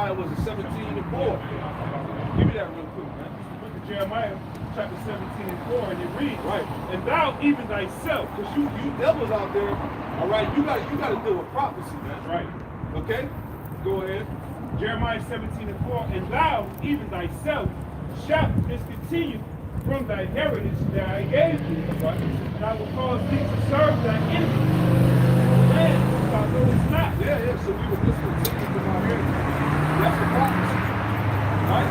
Jeremiah was it 17 and 4? Give me that real quick, man. The book of Jeremiah, chapter 17 and 4, and it reads, Right. and thou even thyself, Because you devils out there, all right, you got to deal with prophecy, man. right, Okay? Go ahead. Jeremiah 17 and 4, and thou even thyself shalt discontinue from thy heritage that I gave thee, Right. and I will cause thee to serve thy enemies. Land, thou knowest not. Yeah, so we will discontinue from our heritage. That's the prophecy. Right?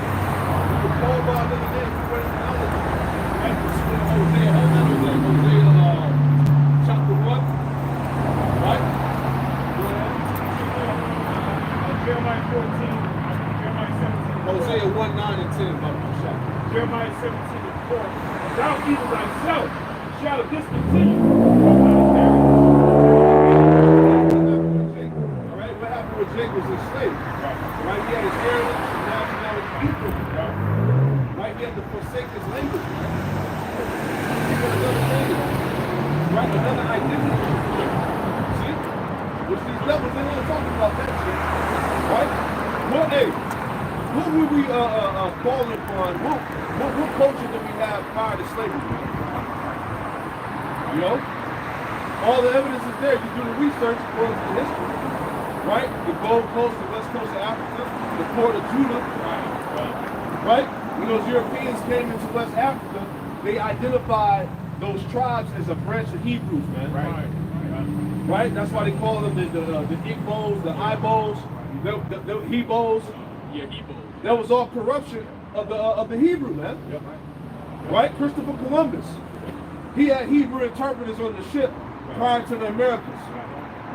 We were called by another name, we went into knowledge. Right? Hosea, chapter 1. Right? Go ahead. Jeremiah 14, Jeremiah 17. Hosea 1, 9, and 10, Bible shot. Jeremiah 17 and 4. And thou even thyself shalt discontinue from thy heritage. Alright, what happened with Jake was his slave. Right? He had his heritage, and now his people. Right? He had to forsake his language. He got another name. Right? Another identity. See? Which these devils, they want to talk about that shit. Right? Well, hey, what were we calling upon? What culture did we have prior to slavery? You know? All the evidence is there. You do the research according to history. Right? The Gold Coast, the West Coast of Africa, the port of Judah. Right? When those Europeans came into West Africa, they identified those tribes as a branch of Hebrews, man. Right? That's why they call them the Igbos, the Ibos, the Hebos. Yeah, Hebos. That was all corruption of the Hebrew, man. Yep. Right? Christopher Columbus. He had Hebrew interpreters on the ship prior to the Americas.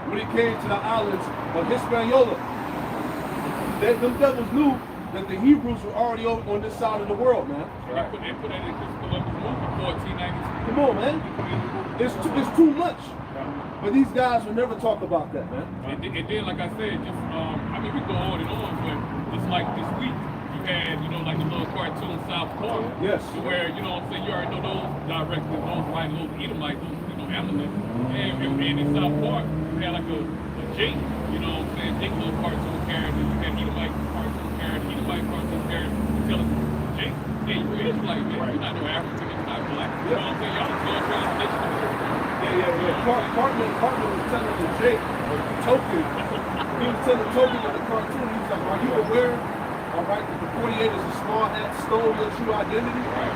When he came to the islands of Hispaniola. Them devils knew that the Hebrews were already on this side of the world, man. They put that in Christopher Columbus movie, 1492. Come on, man. It's too much. But these guys will never talk about that, man. And then, like I said, just I mean, we go on and on, but just like this week, you had, like the little cartoon South Park. Yes. Where, what I'm saying, you already know those directors, those writing, those Edomites, those, Amalek. And in South Park, you had like a Jake, what I'm saying, Jake little cartoon character, you had Edomite cartoon character, Edomite cartoon character, tell us, Jake, hey, you're Israelite, man, you're not no African, you're not black. You know what I'm saying? Y'all just going translation. Yeah. Cartman was telling the Jake, Token, he was telling Token in the cartoon, he was like, are you aware, all right, that the 48 is a small hat stole your true identity? Right.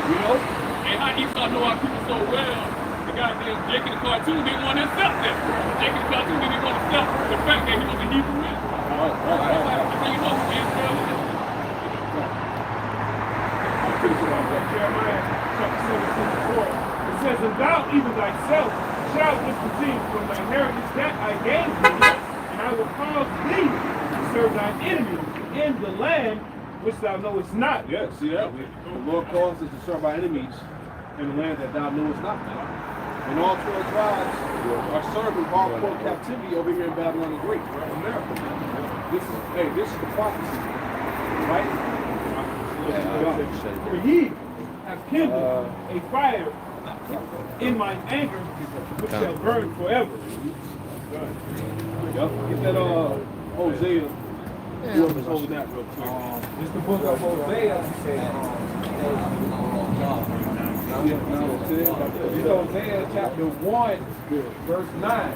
You know? And how Esau know our people so well, the goddamn Jake in the cartoon didn't want to accept that. Jake in the cartoon didn't want to accept the fact that he was a Hebrew man. Right. That's how you know Israel is. Jeremiah chapter 17 and 4. It says, and thou even thyself shalt discontinue from thy heritage that I gave thee, and I will cause thee to serve thine enemies in the land which thou knowest not. Yeah, see that? The Lord calls us to serve our enemies in the land that thou knowest not, man. And all 12 tribes are serving hardcore captivity over here in Babylon the Great, right? America, man. This is the prophecy, right? For ye have kindled a fire in my anger, which shall burn forever. Yep. Get that Hosea. Whoever's holding that real quick. It's the book of Hosea. It's Hosea chapter 1, verse 9.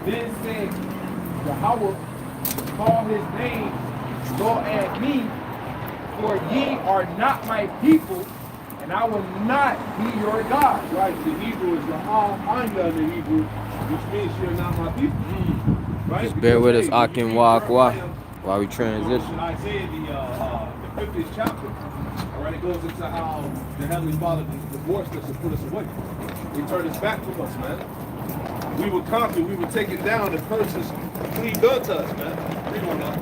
Then said Yahweh, call his name, go at me, for ye are not my people, and I will not be your God. Right, the Hebrew is I'm the Hebrew, which means you're not my people. Right? Just bear with us, I Akin Wakwa, while we transition. Isaiah, the 50th chapter, all right, it goes into how the Heavenly Father divorced us and put us away. He turned his back from us, man. We were conquered, we were taken down, and curses cleaved unto us, man. Read on now.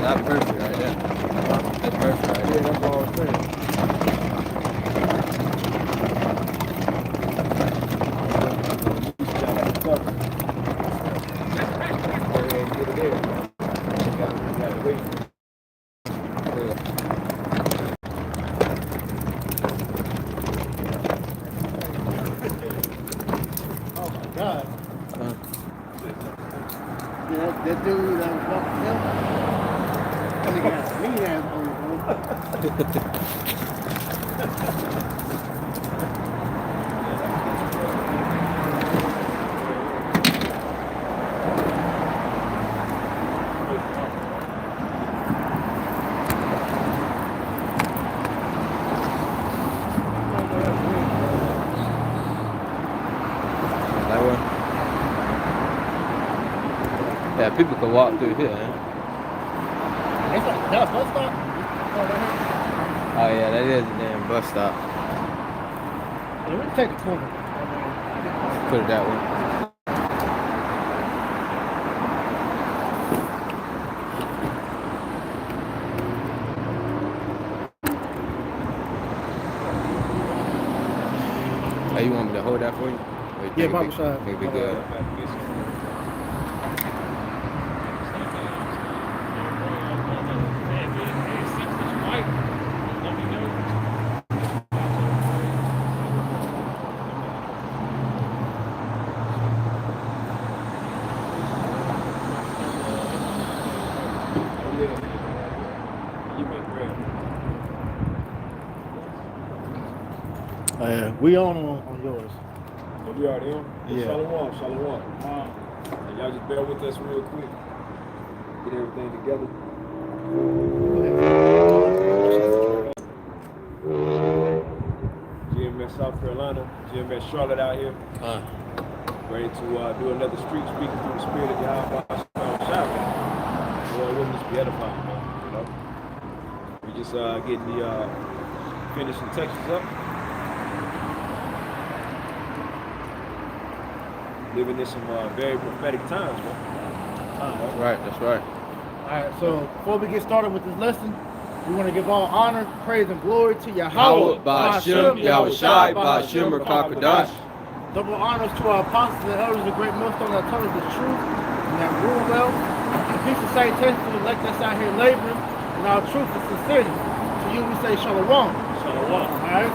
That's perfect right there. That's perfect right Yeah, there. that's all I'm saying. Oh my God. Yeah, that dude that was walking him. That nigga had a mean ass on him, That one. Yeah, people can walk through here, man. That's like that bus stop. Oh yeah, that is a damn bus stop. Yeah, we take the corner. Put it that way. Oh, you want me to hold that for you? Or you Yeah, think it Bobby be- Shine. think it be good. We on yours. We already on? Yeah. Shalom. And y'all just bear with us real quick. Get everything together. GMS South Carolina, GMS Charlotte out here. Ready to do another street speaking through the spirit of Yahweh. Lord, wouldn't this be edifying, man? You know? We just getting the finishing touches up. Living in some very prophetic times, man. That's right, that's right. All right, so before we get started with this lesson, we want to give all honor, praise, and glory to Yahweh, Howard, Ba'ashem, Yahushai, Ba'ashem, Rakakadash. Double honors to our apostles and elders, the great millstone that told us the truth and that rule well. And peace and salutation to the elect that's out here laboring, and our truth and sincerity. To you we say shalom. Shalom. All right,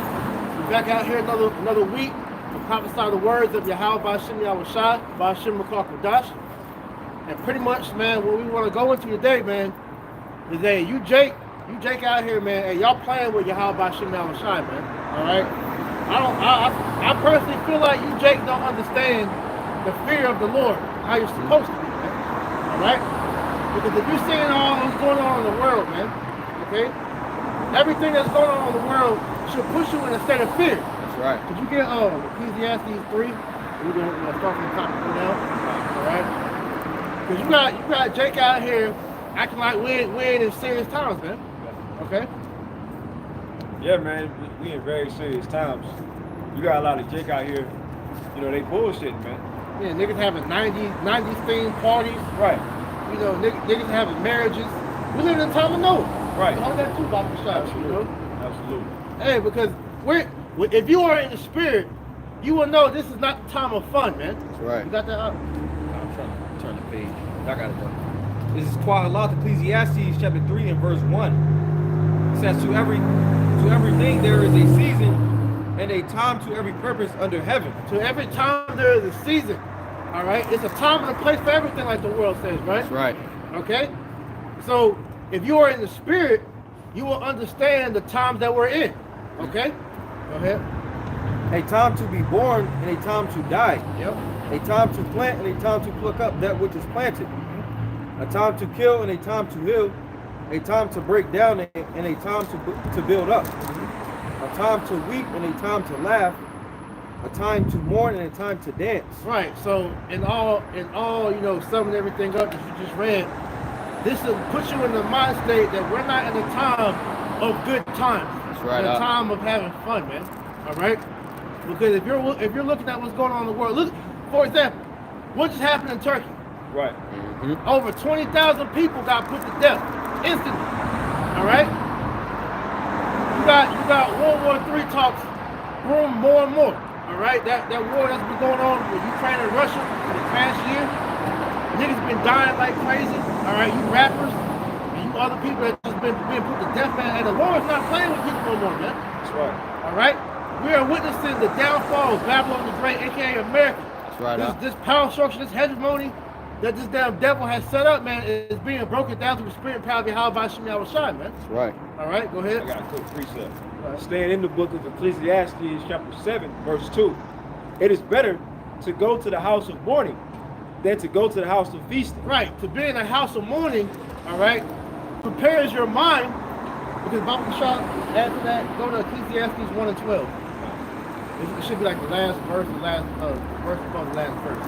we're back out here another week to prophesy the words of Yahweh, Ba'ashem, Yahushai, Ba'ashem, Rakakadash. And pretty much, man, what we want to go into today, man, is that you Jake out here, man, and y'all playing with Yahweh Ba'ashem Yahushai, man. All right. I personally feel like you Jake don't understand the fear of the Lord, how you're supposed to be, man. All right. Because if you're seeing all that's going on in the world, man, okay, everything that's going on in the world should push you in a state of fear. That's right. Could you get Ecclesiastes 3? We're gonna start from the top now. All right. Because you got Jake out here acting like we're in serious times, man. Okay? Yeah, man, we in very serious times. You got a lot of Jake out here, you know, they bullshitting, man. Yeah, niggas having 90s themed parties. Right. You know, niggas having marriages. We live in a time of Noah. Right. All that too, Bobby Shot, you know? Absolutely. Hey, because if you are in the spirit, you will know this is not the time of fun, man. That's right. You got that up? I'm trying to turn the page. I got it though. This is Quahalat, Ecclesiastes chapter 3 and verse 1. It says, to everything there is a season and a time to every purpose under heaven. To every time there is a season. All right? It's a time and a place for everything, like the world says, right? That's right. Okay? So if you are in the spirit, you will understand the times that we're in. Okay? Go ahead. A time to be born and a time to die. Yep. A time to plant and a time to pluck up that which is planted. A time to kill and a time to heal. A time to break down and a time to build up. A time to weep and a time to laugh. A time to mourn and a time to dance. Right. So in all, you know, summing everything up that you just read, this will put you in the mind state that we're not in a time of good times. That's right. In a time of having fun, man. All right. Because if you're looking at what's going on in the world, look, for example, what just happened in Turkey? Right. Over 20,000 people got put to death. instantly. All right. You got World War III talks brewing more and more. All right. That war that's been going on with Ukraine and Russia for the past year. Niggas been dying like crazy. All right. You rappers and you other people that just been being put to death, man. And the Lord's not playing with people no more, man. That's right. All right. We are witnessing the downfall of Babylon the Great, aka America. That's right. This power structure, this hegemony that this damn devil has set up, man, is being broken down through the spirit and power of Yahweh Shem Yahushai, man. That's right. All right, go ahead. I got a quick precept. Right. Staying in the book of Ecclesiastes, chapter 7, verse 2. It is better to go to the house of mourning than to go to the house of feasting. Right, to be in a house of mourning, all right, prepares your mind, because Bible shot after that, go to Ecclesiastes 1 and 12. It should be like the last verse, the last verse above the last verse.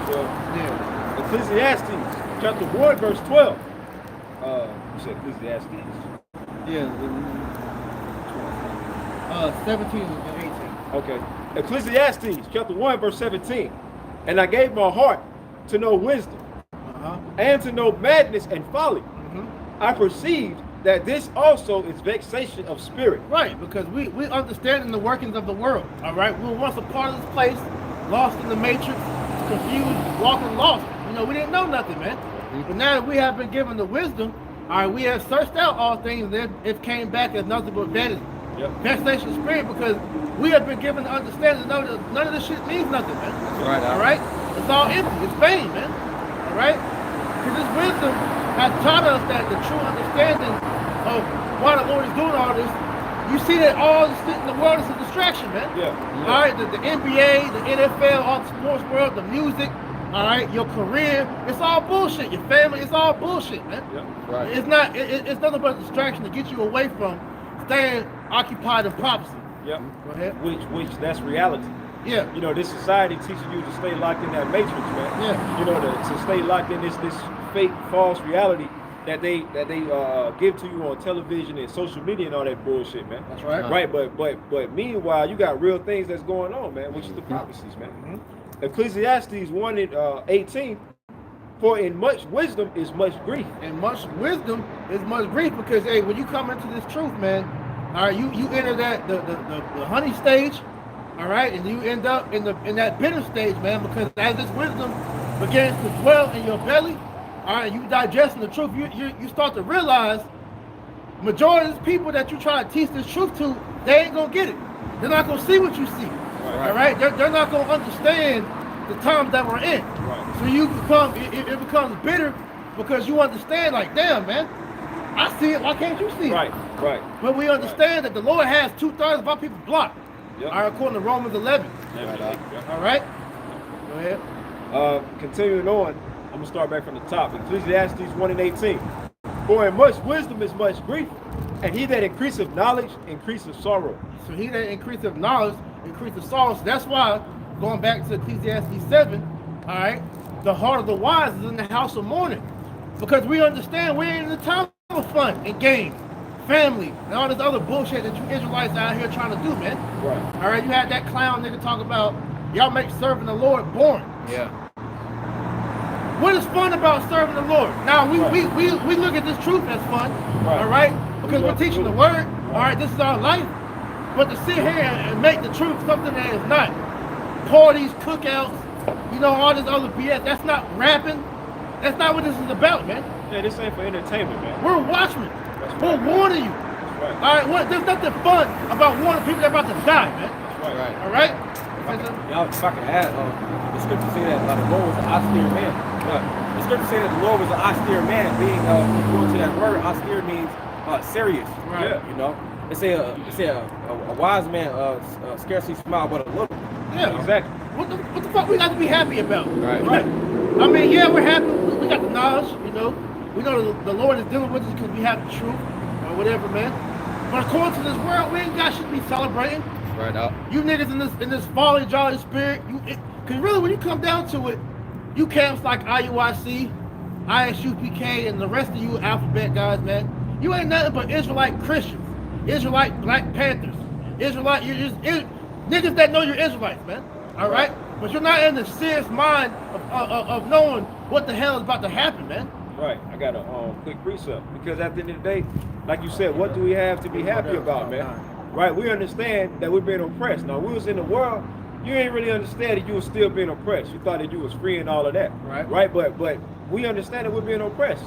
So, Yeah. Ecclesiastes, chapter 1, verse 12. You said Ecclesiastes. Yeah. 17 and 18. Okay. Ecclesiastes, chapter 1, verse 17. And I gave my heart to know wisdom, and to know madness and folly. I perceived that this also is vexation of spirit. Right, because we understand the workings of the world. All right, we were once a part of this place, lost in the matrix, confused, walking lost. You know, we didn't know nothing, man. But now that we have been given the wisdom, all right, we have searched out all things, and it came back as nothing but vanity. Yep. Vexation of spirit, because we have been given the understanding to know that none of this shit means nothing, man. That's right. All right, it's all empty. It's vain, man. All right, because this wisdom has taught us that the true understanding of why the Lord is doing all this. You see that all this shit in the world is a distraction, man. Yeah. All right, the NBA, the NFL, all the sports world, the music, all right, your career, it's all bullshit. Your family, it's all bullshit, man. Yep. Right. It's not. It's nothing but a distraction to get you away from staying occupied in prophecy. Yep. Go ahead. Which that's reality. Yeah. You know, this society teaches you to stay locked in that matrix, man. Yeah. You know, to stay locked in this fake, false reality that they give to you on television and social media and all that bullshit, man. That's right. Right, but meanwhile, you got real things that's going on, man, which is the prophecies, man. Ecclesiastes 1 and 18. For in much wisdom is much grief. And much wisdom is much grief, because hey, when you come into this truth, man, all right, you enter that the honey stage, all right, and you end up in that bitter stage, man, because as this wisdom begins to dwell in your belly, all right, you digesting the truth, you start to realize majority of the people that you try to teach this truth to, they ain't gonna get it. They're not gonna see what you see. Right. All right, they're not gonna understand the times that we're in. Right. So you become it becomes bitter, because you understand, like, damn, man, I see it, why can't you see it? Right. But we understand that the Lord has 2/3 of our people blocked. Yep. All right, according to Romans 11. Yep. All right, go ahead. Continuing on, I'm gonna start back from the top. Ecclesiastes 1 and 18. For in much wisdom is much grief, and he that increaseth knowledge increaseth sorrow. So he that increaseth knowledge increaseth sorrow. So that's why, going back to Ecclesiastes 7, all right, the heart of the wise is in the house of mourning, because we understand we're in the time of fun and games, family, and all this other bullshit that you Israelites out here trying to do, man. Right. All right, you had that clown nigga talk about y'all make serving the Lord boring. Yeah. What is fun about serving the Lord? Now we look at this truth as fun, Right. all right, because we're teaching the word. All right, this is our life. But to sit here and make the truth something that is not, parties, cookouts, you know, all this other BS, that's not rapping. That's not what this is about, man. Yeah, this ain't for entertainment, man. We're watchmen. That's We're right. warning you. That's right. All right, there's nothing fun about warning people that are about to die, man. That's right. All right? Y'all, if I can add, the scripture say that the Lord was an austere man. The scripture say that the Lord was an austere man, being, going to that word, austere means serious. Right. Yeah. You know, they say a wise man scarcely smile but a little. Yeah. Exactly. What the fuck we got to be happy about? Right. I mean, yeah, we're happy. We got the knowledge, you know. We know the Lord is dealing with us because we have the truth or whatever, man. But according to this world, we ain't got shit to be celebrating. Right up. You niggas in this folly, jolly spirit. Because really, when you come down to it, you camps like IUIC, ISUPK, and the rest of you alphabet guys, man, you ain't nothing but Israelite Christians, Israelite Black Panthers, Israelite, you're just niggas that know you're Israelites, man. All right? But you're not in the serious mind of knowing what the hell is about to happen, man. Right. I got a quick precept because at the end of the day, like you said, what do we have to be happy about, man? Right. We understand that we're being oppressed. Now, we was in the world. You ain't really understand that you was still being oppressed. You thought that you was free and all of that. Right. Right. But we understand that we're being oppressed.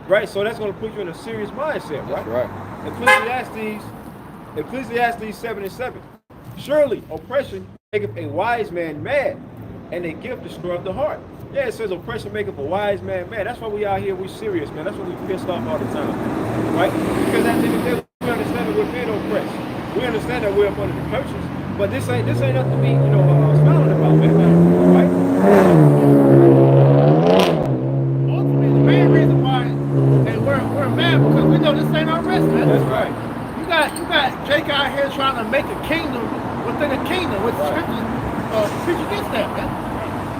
Right. So that's going to put you in a serious mindset. Right. That's right. Ecclesiastes 7:7. Surely oppression maketh a wise man mad, and a gift destroyeth the heart. Yeah, it says oppression maketh a wise man mad. That's why we out here, we serious, man. That's why we pissed off all the time. Right? Because at the end of the day, we understand that we're being oppressed. We understand that we're up under the curses. But this ain't nothing to be, smiling about, man. Right? Ultimately, the main reason why we're mad because we know this ain't our rest, man. That's right. You got Jake out here trying to make a kingdom within a kingdom, which scriptures preach against that, man.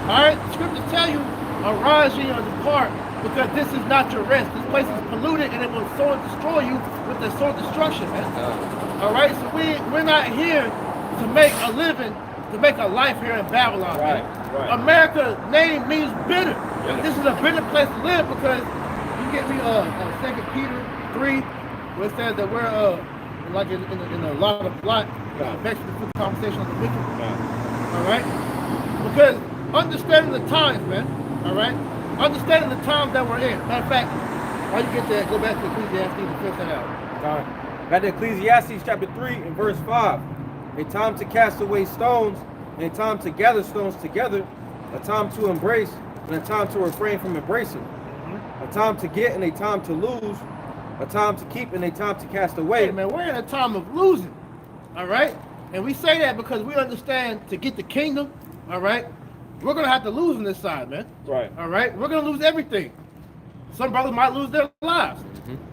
All right, the scriptures tell you, arise ye and depart, because this is not your rest. This place is polluted, and it will so destroy you with the sword destruction, man. All right, so we're not here to make a living, to make a life here in Babylon. Right, man. right. America's name means bitter. Yes. This is a bitter place to live because you get me 2 Peter 3, where it says that we're like in a lot of vexed with the conversation of the wicked. All right, because understanding the times, man. All right, understanding the times that we're in. Matter of fact, while you get there, go back to Ecclesiastes and finish that out. Got the Ecclesiastes chapter 3 and verse 5. A time to cast away stones, and a time to gather stones together, a time to embrace, and a time to refrain from embracing, a time to get and a time to lose, a time to keep and a time to cast away. Hey, man, we're in a time of losing. All right, and we say that because we understand to get the kingdom. All right, we're gonna have to lose on this side, man. Right. All right, we're gonna lose everything. Some brothers might lose their lives.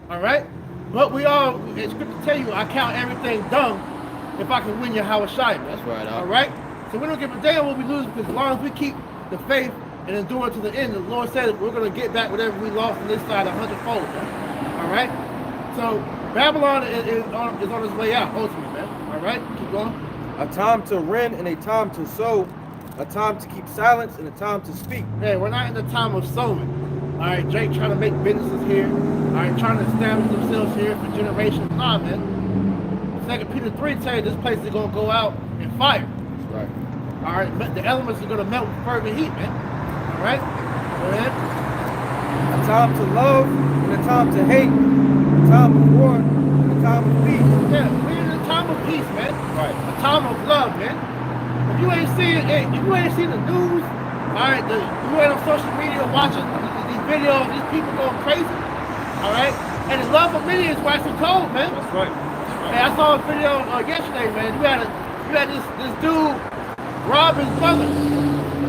All right, but we all, it's good to tell you, I count everything dung if I can win your Hawashai. That's right. All right, so we don't give a damn what we lose because as long as we keep the faith and endure to the end, the Lord said we're gonna get back whatever we lost on this side 100-fold. Man. All right, so Babylon is on its way out, ultimately, man. All right, keep going. A time to rend and a time to sow, a time to keep silence and a time to speak. Hey, we're not in the time of sowing. All right, Jake trying to make businesses here. All right, trying to establish themselves here for generations. Nah, man. 2 Peter 3 tell you this place is gonna go out in fire. That's right. All right, but the elements are gonna melt with fervent heat, man. All right, go ahead. A time to love and a time to hate, a time of war and a time of peace. Yeah, we're in a time of peace, man. Right. A time of love, man. If you ain't seen the news, all right, you ain't on social media watching these videos, these people going crazy, all right, and the love of many is waxing cold, man. That's right. Hey, I saw a video yesterday, man. You had this dude rob his mother.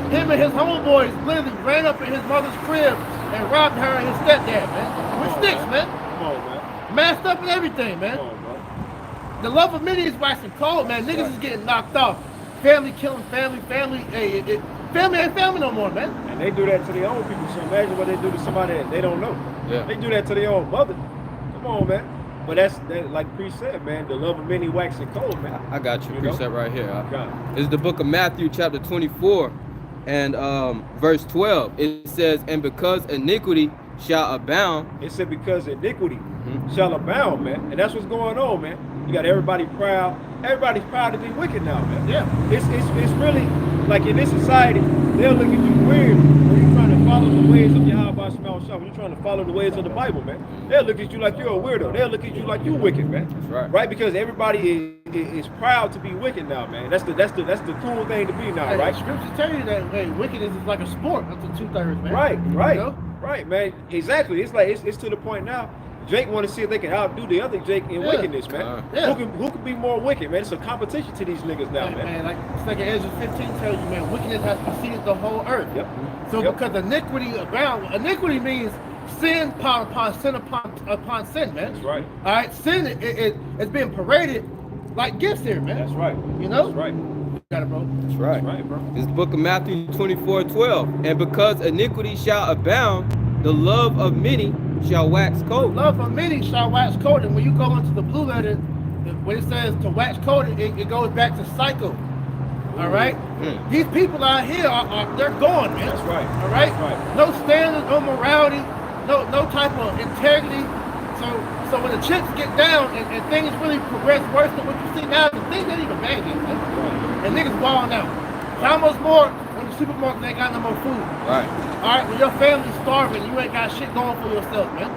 Him and his homeboys literally ran up in his mother's crib and robbed her and his stepdad, man. With sticks, man. Come on, man. Masked up and everything, man. Come on, man. The love of many is waxing cold, man. Niggas is getting knocked off. Family killing family. Family ain't family no more, man. And they do that to their own people. So imagine what they do to somebody that they don't know. Yeah. They do that to their own mother. Come on, man. But that's like Priest said, man. The love of many waxing cold, man. I got you. You know? Precept right here. Got it. It's the book of Matthew, chapter 24, and verse 12. It says, "And because iniquity shall abound." It said because iniquity shall abound, man. And that's what's going on, man. You got everybody proud. Everybody's proud to be wicked now, man. Yeah. It's really like in this society, they'll look at you weird when you're trying to follow the ways of Yahweh Shema Shah. When you're trying to follow the ways of the Bible, man. They'll look at you like you're a weirdo. They'll look at you like you wicked, man. That's right. Right? Because everybody is proud to be wicked now, man. That's the cool thing to be now, Hey, right? Scriptures tell you that wickedness is like a sport up to 2/3, man. Right, You right, know? right, man. Exactly. It's like it's to the point now. Jake want to see if they can outdo the other Jake in wickedness, man. Yeah. Who can be more wicked, man? It's a competition to these niggas now, man. Man, like Ezra 15 tells you, man, wickedness has preceded the whole earth. Yep. So Yep. because iniquity abound, iniquity means sin upon sin upon sin, man. That's right. All right, sin it's being paraded like gifts here, man. That's right. You know? That's right. You got it, bro. That's right. That's right, bro. It's the book of Matthew 24:12. "And because iniquity shall abound, the love of many shall wax cold." Love of many shall wax cold. And when you go into the blue letter, when it says to wax cold, it goes back to cycle. All right? These people out here they're gone, man. That's right. All right? That's right. No standards, no morality. no type of integrity. So when the chips get down and things really progress worse than what you see now, the things ain't even bad yet, man. And niggas balling out. How much more when the supermarket ain't got no more food? Right. All right, when your family's starving, you ain't got shit going for yourself, man.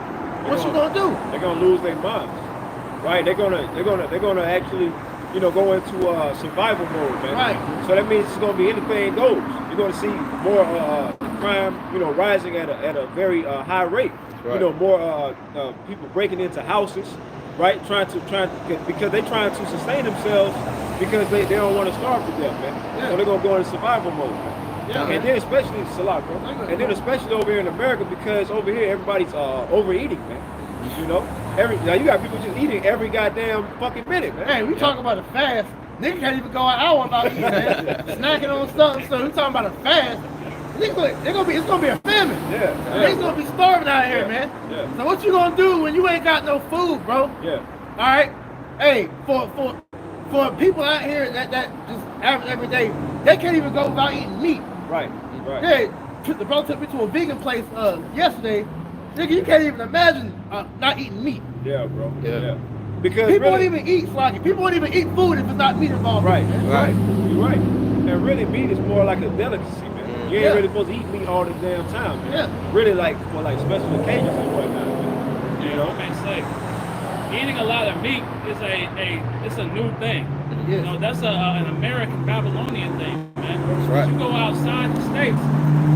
What you gonna do? They're gonna lose their minds, right? They're gonna actually, go into survival mode, man. Right. So that means it's gonna be anything goes. You're gonna see more crime, rising at a very high rate. Right. More people breaking into houses, right? Trying because they're trying to sustain themselves because they don't want to starve to death, man. Yeah. So they're gonna go into survival mode, man. Yeah, And then especially it's a lot, bro. And then especially over here in America because over here everybody's overeating, man. Now you got people just eating every goddamn fucking minute, man. Hey, we talking about a fast. Nigga can't even go an hour without eating, man. Snacking on something. So we talking about a fast. It's gonna be a famine. Yeah. Niggas gonna be starving out here, man. Yeah. So what you gonna do when you ain't got no food, bro? Yeah. All right. Hey, for people out here that just average every day, they can't even go without eating meat. Right. Yeah. The brother took me to a vegan place yesterday. Nigga, you can't even imagine not eating meat. Yeah, bro. Yeah. Because People really, won't even eat sloggy. People won't even eat food if it's not meat involved. Right. Man. Right. You're right. And really, meat is more like a delicacy, man. You ain't Yeah. really supposed to eat meat all the damn time, man. Yeah. Really, like for like special occasions and whatnot, man. You know, I can say eating a lot of meat is it's a new thing. It is. You know, that's an American Babylonian thing, man. That's right. You go outside the states,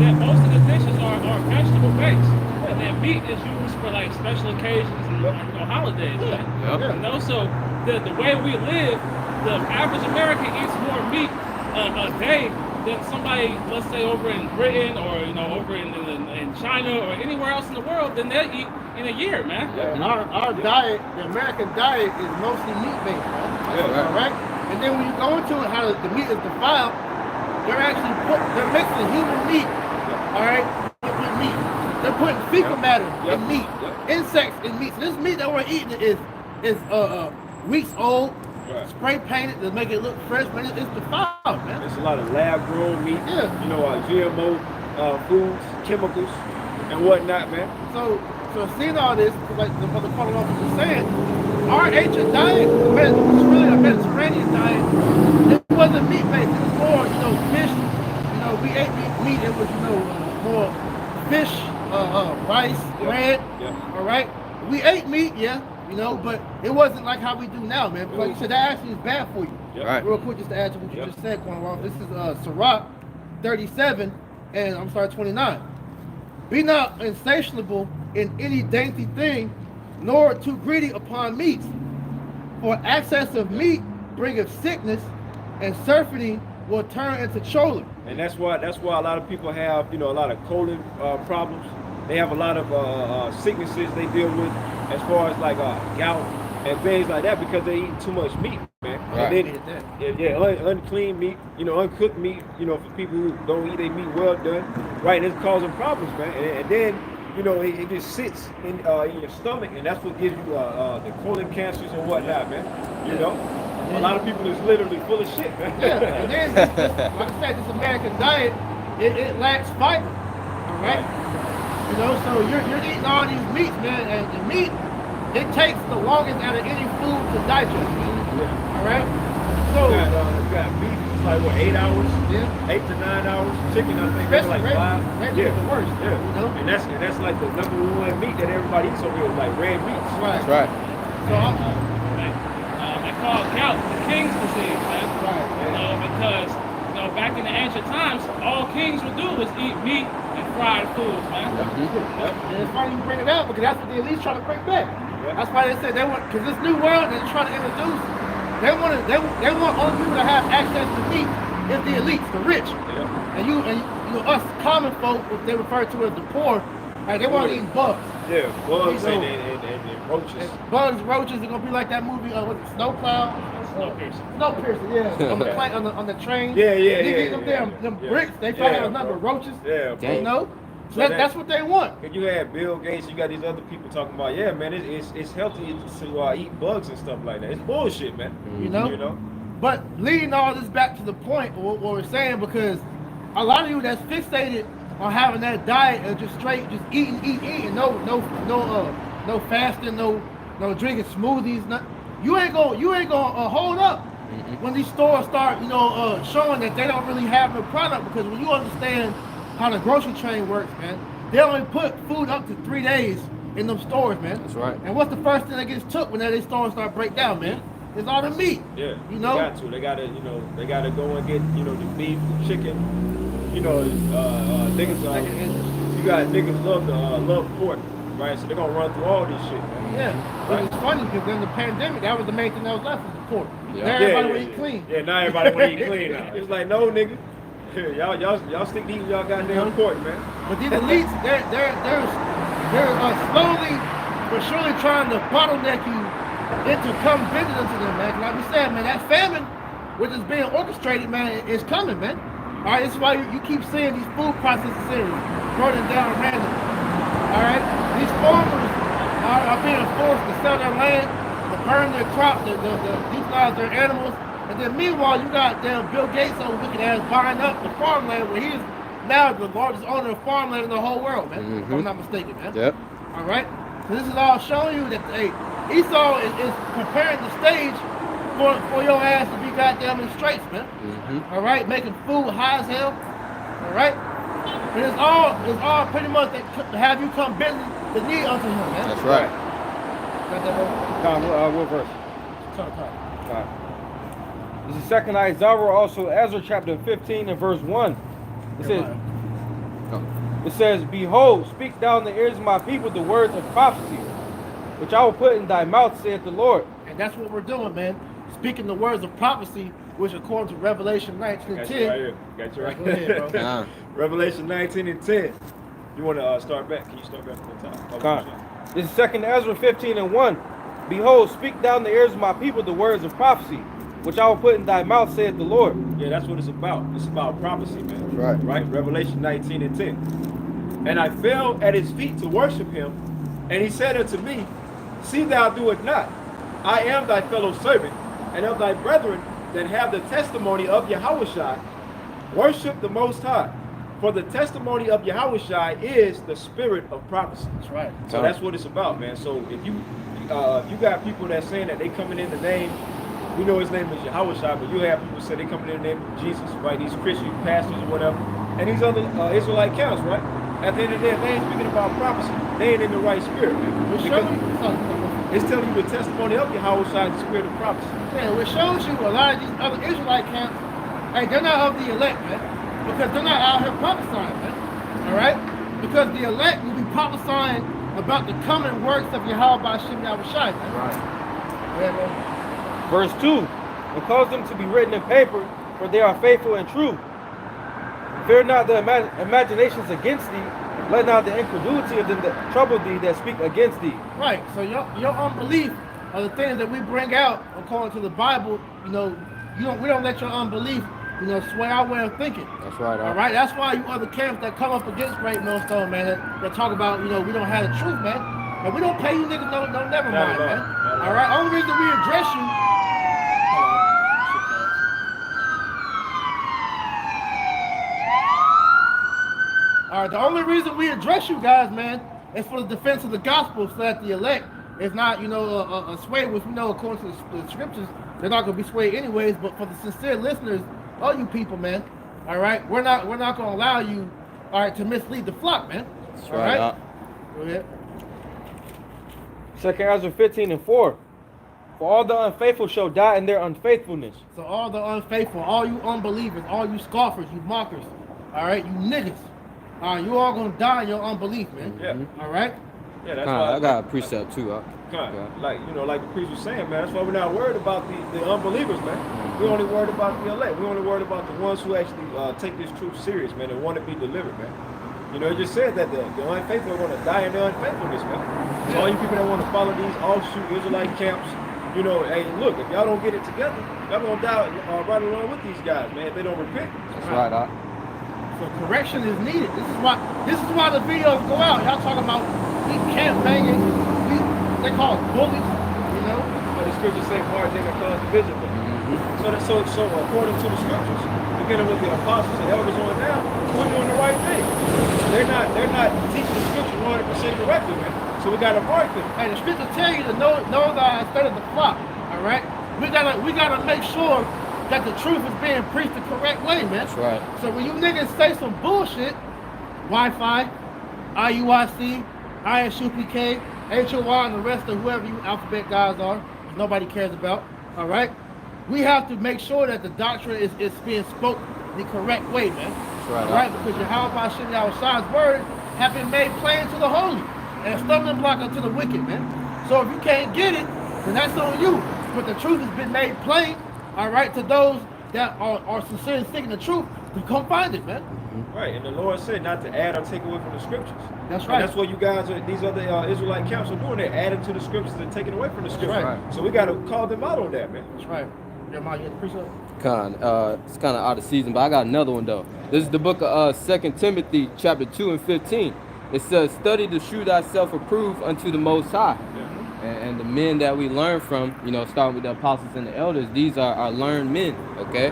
that most of the dishes are vegetable based, and then meat is used for like special occasions and holidays, man. Yep. You know, so the way we live, the average American eats more meat a day than somebody, let's say, over in Britain or over in China or anywhere else in the world than they eat in a year, man. And our diet, the American diet, is mostly meat based, right? Yeah. All right. And then when you go into it, how the meat is defiled, they're mixing human meat, all right, with meat. They're putting fecal matter in meat, insects in meat. So this meat that we're eating is weeks old, Right. spray painted to make it look fresh, but it's defiled, man. There's a lot of lab grown meat, Yeah. GMO foods, chemicals, and whatnot, man. So seeing all this, like the mother Carlos was saying, our ancient diet, which is really a Mediterranean diet, it wasn't meat based. It was more, fish. We ate meat. It was, more fish, rice, bread. Yeah. All right. We ate meat, but it wasn't like how we do now, man. Like you said, that actually is bad for you. Yeah. Right. Real quick, just to add to what you Yep. just said, Cornwall. This is Sirach 37, and I'm sorry, 29. Be not insatiable in any dainty thing, nor too greedy upon meats. For excess of meat bringeth sickness, and surfeiting will turn into choling. And that's why a lot of people have, a lot of colon problems. They have a lot of sicknesses they deal with as far as like gout and things like that because they eat too much meat, man. Right. And then, unclean meat, uncooked meat, for people who don't eat their meat well done, right? And it's causing problems, man. And then, it just sits in your stomach, and that's what gives you the colon cancers and whatnot, man. A lot of people is literally full of shit, man. Yeah, and then like I said, this American diet, it lacks fiber. All right. So you're eating all these meats, man, and the meat, it takes the longest out of any food to digest, man. Yeah. All right. So You got beef, it's like what, 8 hours? Yeah. 8 to 9 hours. Chicken, I think that's like 5. Red meat is the worst. Yeah. And that's like the number one meat that everybody eats over here, like red meats. Right. That's right. So They call gout the king's disease, man. Right. Because back in the ancient times, all kings would do was eat meat and fried foods, man. And it's funny you bring it up because that's what the elites trying to bring back. Yeah. That's why they said they want, because this new world they're trying to introduce, they want only people to have access to meat is the elites, the rich. Yeah. And us common folk, what they refer to as the poor, like they want to eat bugs. Yeah, bugs You know, and roaches. And bugs, roaches are gonna be like that movie, what's it, Snowplow? Snowpiercer, yeah. on the plane, on the train. Yeah. They get them bricks. They find out a number of roaches. Yeah, bro. You know. So So that's what they want. And you had Bill Gates, you got these other people talking about, yeah, man, it's healthy to eat bugs and stuff like that. It's bullshit, man. You know. But leading all this back to the point of what we're saying, because a lot of you that's fixated on having that diet of just straight, just eating, no fasting, no drinking smoothies, you ain't gonna hold up when these stores start, showing that they don't really have no product. Because when you understand how the grocery chain works, man, they only put food up to 3 days in them stores, man. That's right. And what's the first thing that gets took when these stores start break down, man? It's all the meat. Yeah, you know. They gotta go and get, the beef, the chicken. Niggas. You got niggas love pork, right? So they're gonna run through all this shit, man. Yeah, but it's funny because during the pandemic, that was the main thing that was left was the pork. Yeah. Now everybody want to eat clean. Yeah, now everybody want to eat clean now. It's like, no, nigga. Here, y'all stick to eating y'all goddamn pork, man. But these elites, they're slowly but surely trying to bottleneck you into come visit into them, man. Like we said, man, that famine, which is being orchestrated, man, is coming, man. All right, this is why you keep seeing these food processing centers burning down randomly. All right, these farmers are being forced to sell their land, to burn their crops, to utilize their animals. And then meanwhile, you got damn Bill Gates on wicked ass buying up the farmland where he's now the largest owner of farmland in the whole world, man. If I'm not mistaken, man. Yep. All right. So this is all showing you that Esau is preparing the stage for your ass to be goddamn in straits, man. All right, making food high as hell. All right. And it's all pretty much to have you come bending the knee unto him, man. That's right. Got that, Tom, what verse? Tom. This is 2nd Isaiah, also Ezra chapter 15 and verse 1. It says, Behold, speak thou in the ears of my people the words of prophecy, which I will put in thy mouth, saith the Lord. And that's what we're doing, man. Speaking the words of prophecy, which according to Revelation 19 and 10. Got you right here. Got you right Go ahead, bro. Nah. Revelation 19 and 10. You want to start back? Can you start back from the top? Con. This is 2nd Ezra 15 and 1. Behold, speak thou in the ears of my people the words of prophecy, which I will put in thy mouth, saith the Lord. Yeah, that's what it's about. It's about prophecy, man. Right. Right? Revelation 19 and 10. And I fell at his feet to worship him, and he said unto me, See thou do it not. I am thy fellow servant, and of thy brethren that have the testimony of Yahushua. Worship the Most High. For the testimony of Yahushua is the spirit of prophecy. That's right. So that's what it's about, man. So if you got people that saying that they coming in the name, we know his name is Yahushua, but you have people say they coming in the name of Jesus, right? These Christian pastors or whatever, and these other Israelite counts, right? At the end of the day, if they ain't speaking about prophecy, they ain't in the right spirit, man. It's telling you the testimony of Yahushua, the spirit of prophecy. Yeah, which shows you a lot of these other Israelite camps, hey, they're not of the elect, man. Because they're not out here prophesying, man. All right? Because the elect will be prophesying about the coming works of Yahweh by Shem Yahushua, man. Right. Yeah, man. Verse 2. And cause them to be written in paper, for they are faithful and true. Fear not the imaginations against thee, let not the incredulity of them that trouble thee that speak against thee. Right. So your unbelief are the things that we bring out according to the Bible. We don't let your unbelief, sway our way of thinking. That's right. All right. That's why you other camps that come up against Great Millstone, man, that talk about, we don't have the truth, man. And we don't pay you niggas no never mind, man. All right. Only reason we address you. All right, the only reason we address you guys, man, is for the defense of the gospel, so that the elect is not, swayed with, according to the scriptures, they're not going to be swayed anyways. But for the sincere listeners, all you people, man, all right, we're not going to allow you, all right, to mislead the flock, man. That's all right. right? Go ahead. 2nd Ezra 15 and 4. For all the unfaithful shall die in their unfaithfulness. So all the unfaithful, all you unbelievers, all you scoffers, you mockers, all right, you niggas. You all gonna die in your unbelief, man. Yeah. All right. Yeah, that's why I got a precept too. like the priest was saying, man. That's why we're not worried about the unbelievers, man. We're only worried about the elect. We're only worried about the ones who actually take this truth serious, man, and want to be delivered, man. It just said that the unfaithful are going to die in their unfaithfulness, man. So all you people that want to follow these offshoot Israelite camps, hey, look, if y'all don't get it together, y'all gonna die right along with these guys, man. If they don't repent. That's right. So correction is needed. This is why the videos go out. Y'all talking about we camp banging. They call us bullies, But the scriptures say hard thing that cause division. So according to the scriptures, beginning with the apostles and elders on down, we're doing the right thing. They're not teaching the scripture 100% correctly, man. So we gotta mark them. And the scripture tell you to know thy instead of the flock. All right, we gotta make sure that the truth is being preached the correct way, man. That's right. So when you niggas say some bullshit, Wi-Fi, IUIC, ISUPK, HOI, and the rest of whoever you alphabet guys are, nobody cares about. All right, we have to make sure that the doctrine is being spoke the correct way, man. That's right. All right, because Yahweh Shem Yahweh's word have been made plain to the holy and a stumbling block unto the wicked, man. So if you can't get it, then that's on you. But the truth has been made plain, all right, to those that are sincere and seeking the truth to come find it, man. Right, and the Lord said not to add or take away from the scriptures. That's right. And that's what you guys, these other Israelite camps are doing. They're adding to the scriptures and taking away from the scriptures. right. So we got to call them out on that, man. That's right. Jeremiah, you had the precept? It's kind of out of season, but I got another one though. This is the book of 2 Timothy chapter 2 and 15. It says, study to shew thyself approved unto the Most High. And the men that we learn from, you know, starting with the apostles and the elders, these are learned men, okay?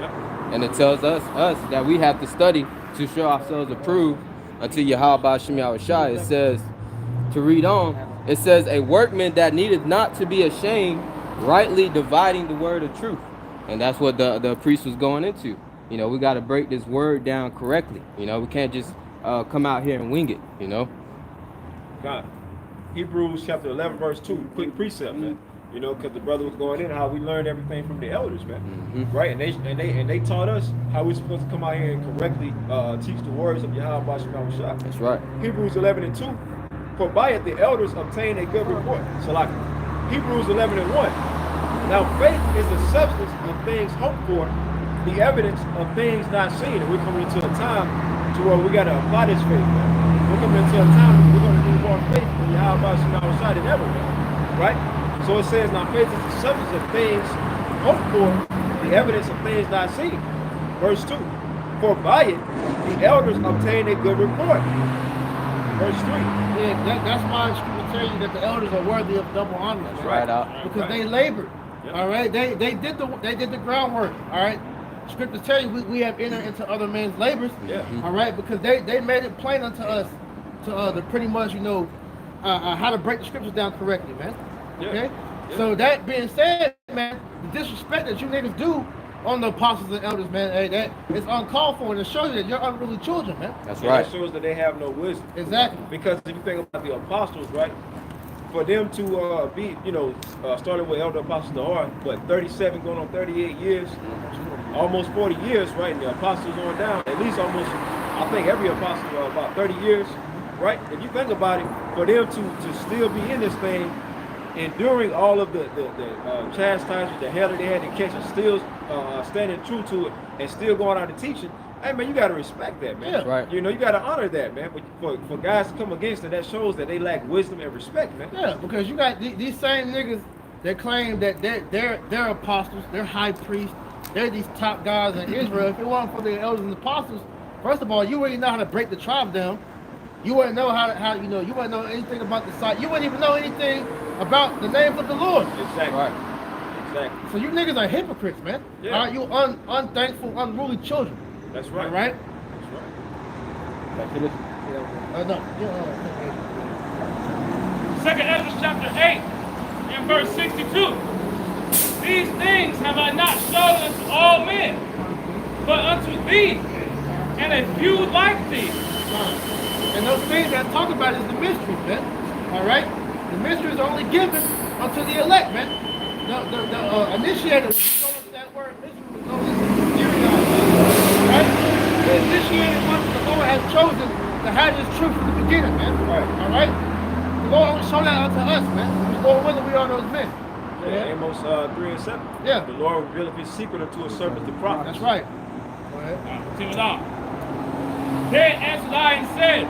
And it tells us that we have to study to show ourselves approved unto Yahweh Shem Yahushua. It says, to read on, it says, a workman that needeth not to be ashamed, rightly dividing the word of truth. And that's what the priest was going into. You know, we got to break this word down correctly. You know, we can't just come out here and wing it, you know? God. Hebrews chapter 11, verse 2, quick precept, man. You know, because the brother was going in how we learned everything from the elders, man. Right? And they taught us how we're supposed to come out here and correctly teach the words of Yahweh Shem Yahushua. That's right. Hebrews 11 and 2, for by it the elders obtained a good report. So like Hebrews 11 and 1. Now faith is the substance of things hoped for, the evidence of things not seen. And we're coming into a time to where we got to apply this faith, man. We're coming into a time where we're going to need more faith than Yahweh Shem Yahushua than ever, man. Right? So it says, now faith is the substance of things hoped for, the evidence of things not seen. Verse 2, for by it the elders obtained a good report. Verse 3. Yeah, that's why scripture tell you that the elders are worthy of double honor. That's Right right. out. Because they labored. Yep. All right, they did the groundwork. All right, scripture tell you we have entered into other men's labors. Yeah. All right, because they made it plain unto us to pretty much how to break the scriptures down correctly, man. Yeah. Okay. Yeah. So that being said, man, the disrespect that you niggas do on the apostles and elders, man, hey, that it's uncalled for, and it shows you that you're unruly children, man. That's And right. that shows that they have no wisdom. Exactly. Because if you think about the apostles, right? For them to be, started with elder apostles are, 37 going on 38 years, almost 40 years, right? And the apostles on down, at least almost, I think every apostle about 30 years, right? If you think about it, for them to still be in this thing, enduring all of the chastisement, the hell that they had to catch, and still standing true to it, and still going out and teaching. Hey man, you gotta respect that, man. Yeah. Right. You know, you gotta honor that, man. But for guys to come against it, that shows that they lack wisdom and respect, man. Yeah, because you got these same niggas that claim that they're apostles, they're high priests, they're these top guys in Israel. If it wasn't for the elders and apostles, first of all, you wouldn't know how to break the tribe down. You wouldn't know you wouldn't know anything about the site. You wouldn't even know anything about the names of the Lord. Exactly. Right. Exactly. So you niggas are hypocrites, man. Yeah. All right, you unthankful, unruly children. That's right. All right. That's right. Back to this. No. Second Ezra chapter 8 and verse 62. These things have I not shown unto all men, but unto thee, and a few like thee. And those things that I talk about is the mysteries, man. All right. The mysteries are only given unto the elect, man. The initiator, when you go into that word mystery, was only materialized. Right? The initiated ones the Lord has chosen to have this truth from the beginning, man. Right. All right? The Lord only showed that unto us, man. The Lord whether we are those men. Yeah. Amos 3 and 7. Yeah. The Lord revealeth his secret unto his servants the prophets. That's right. Go ahead. Continue on. Then answered I and said,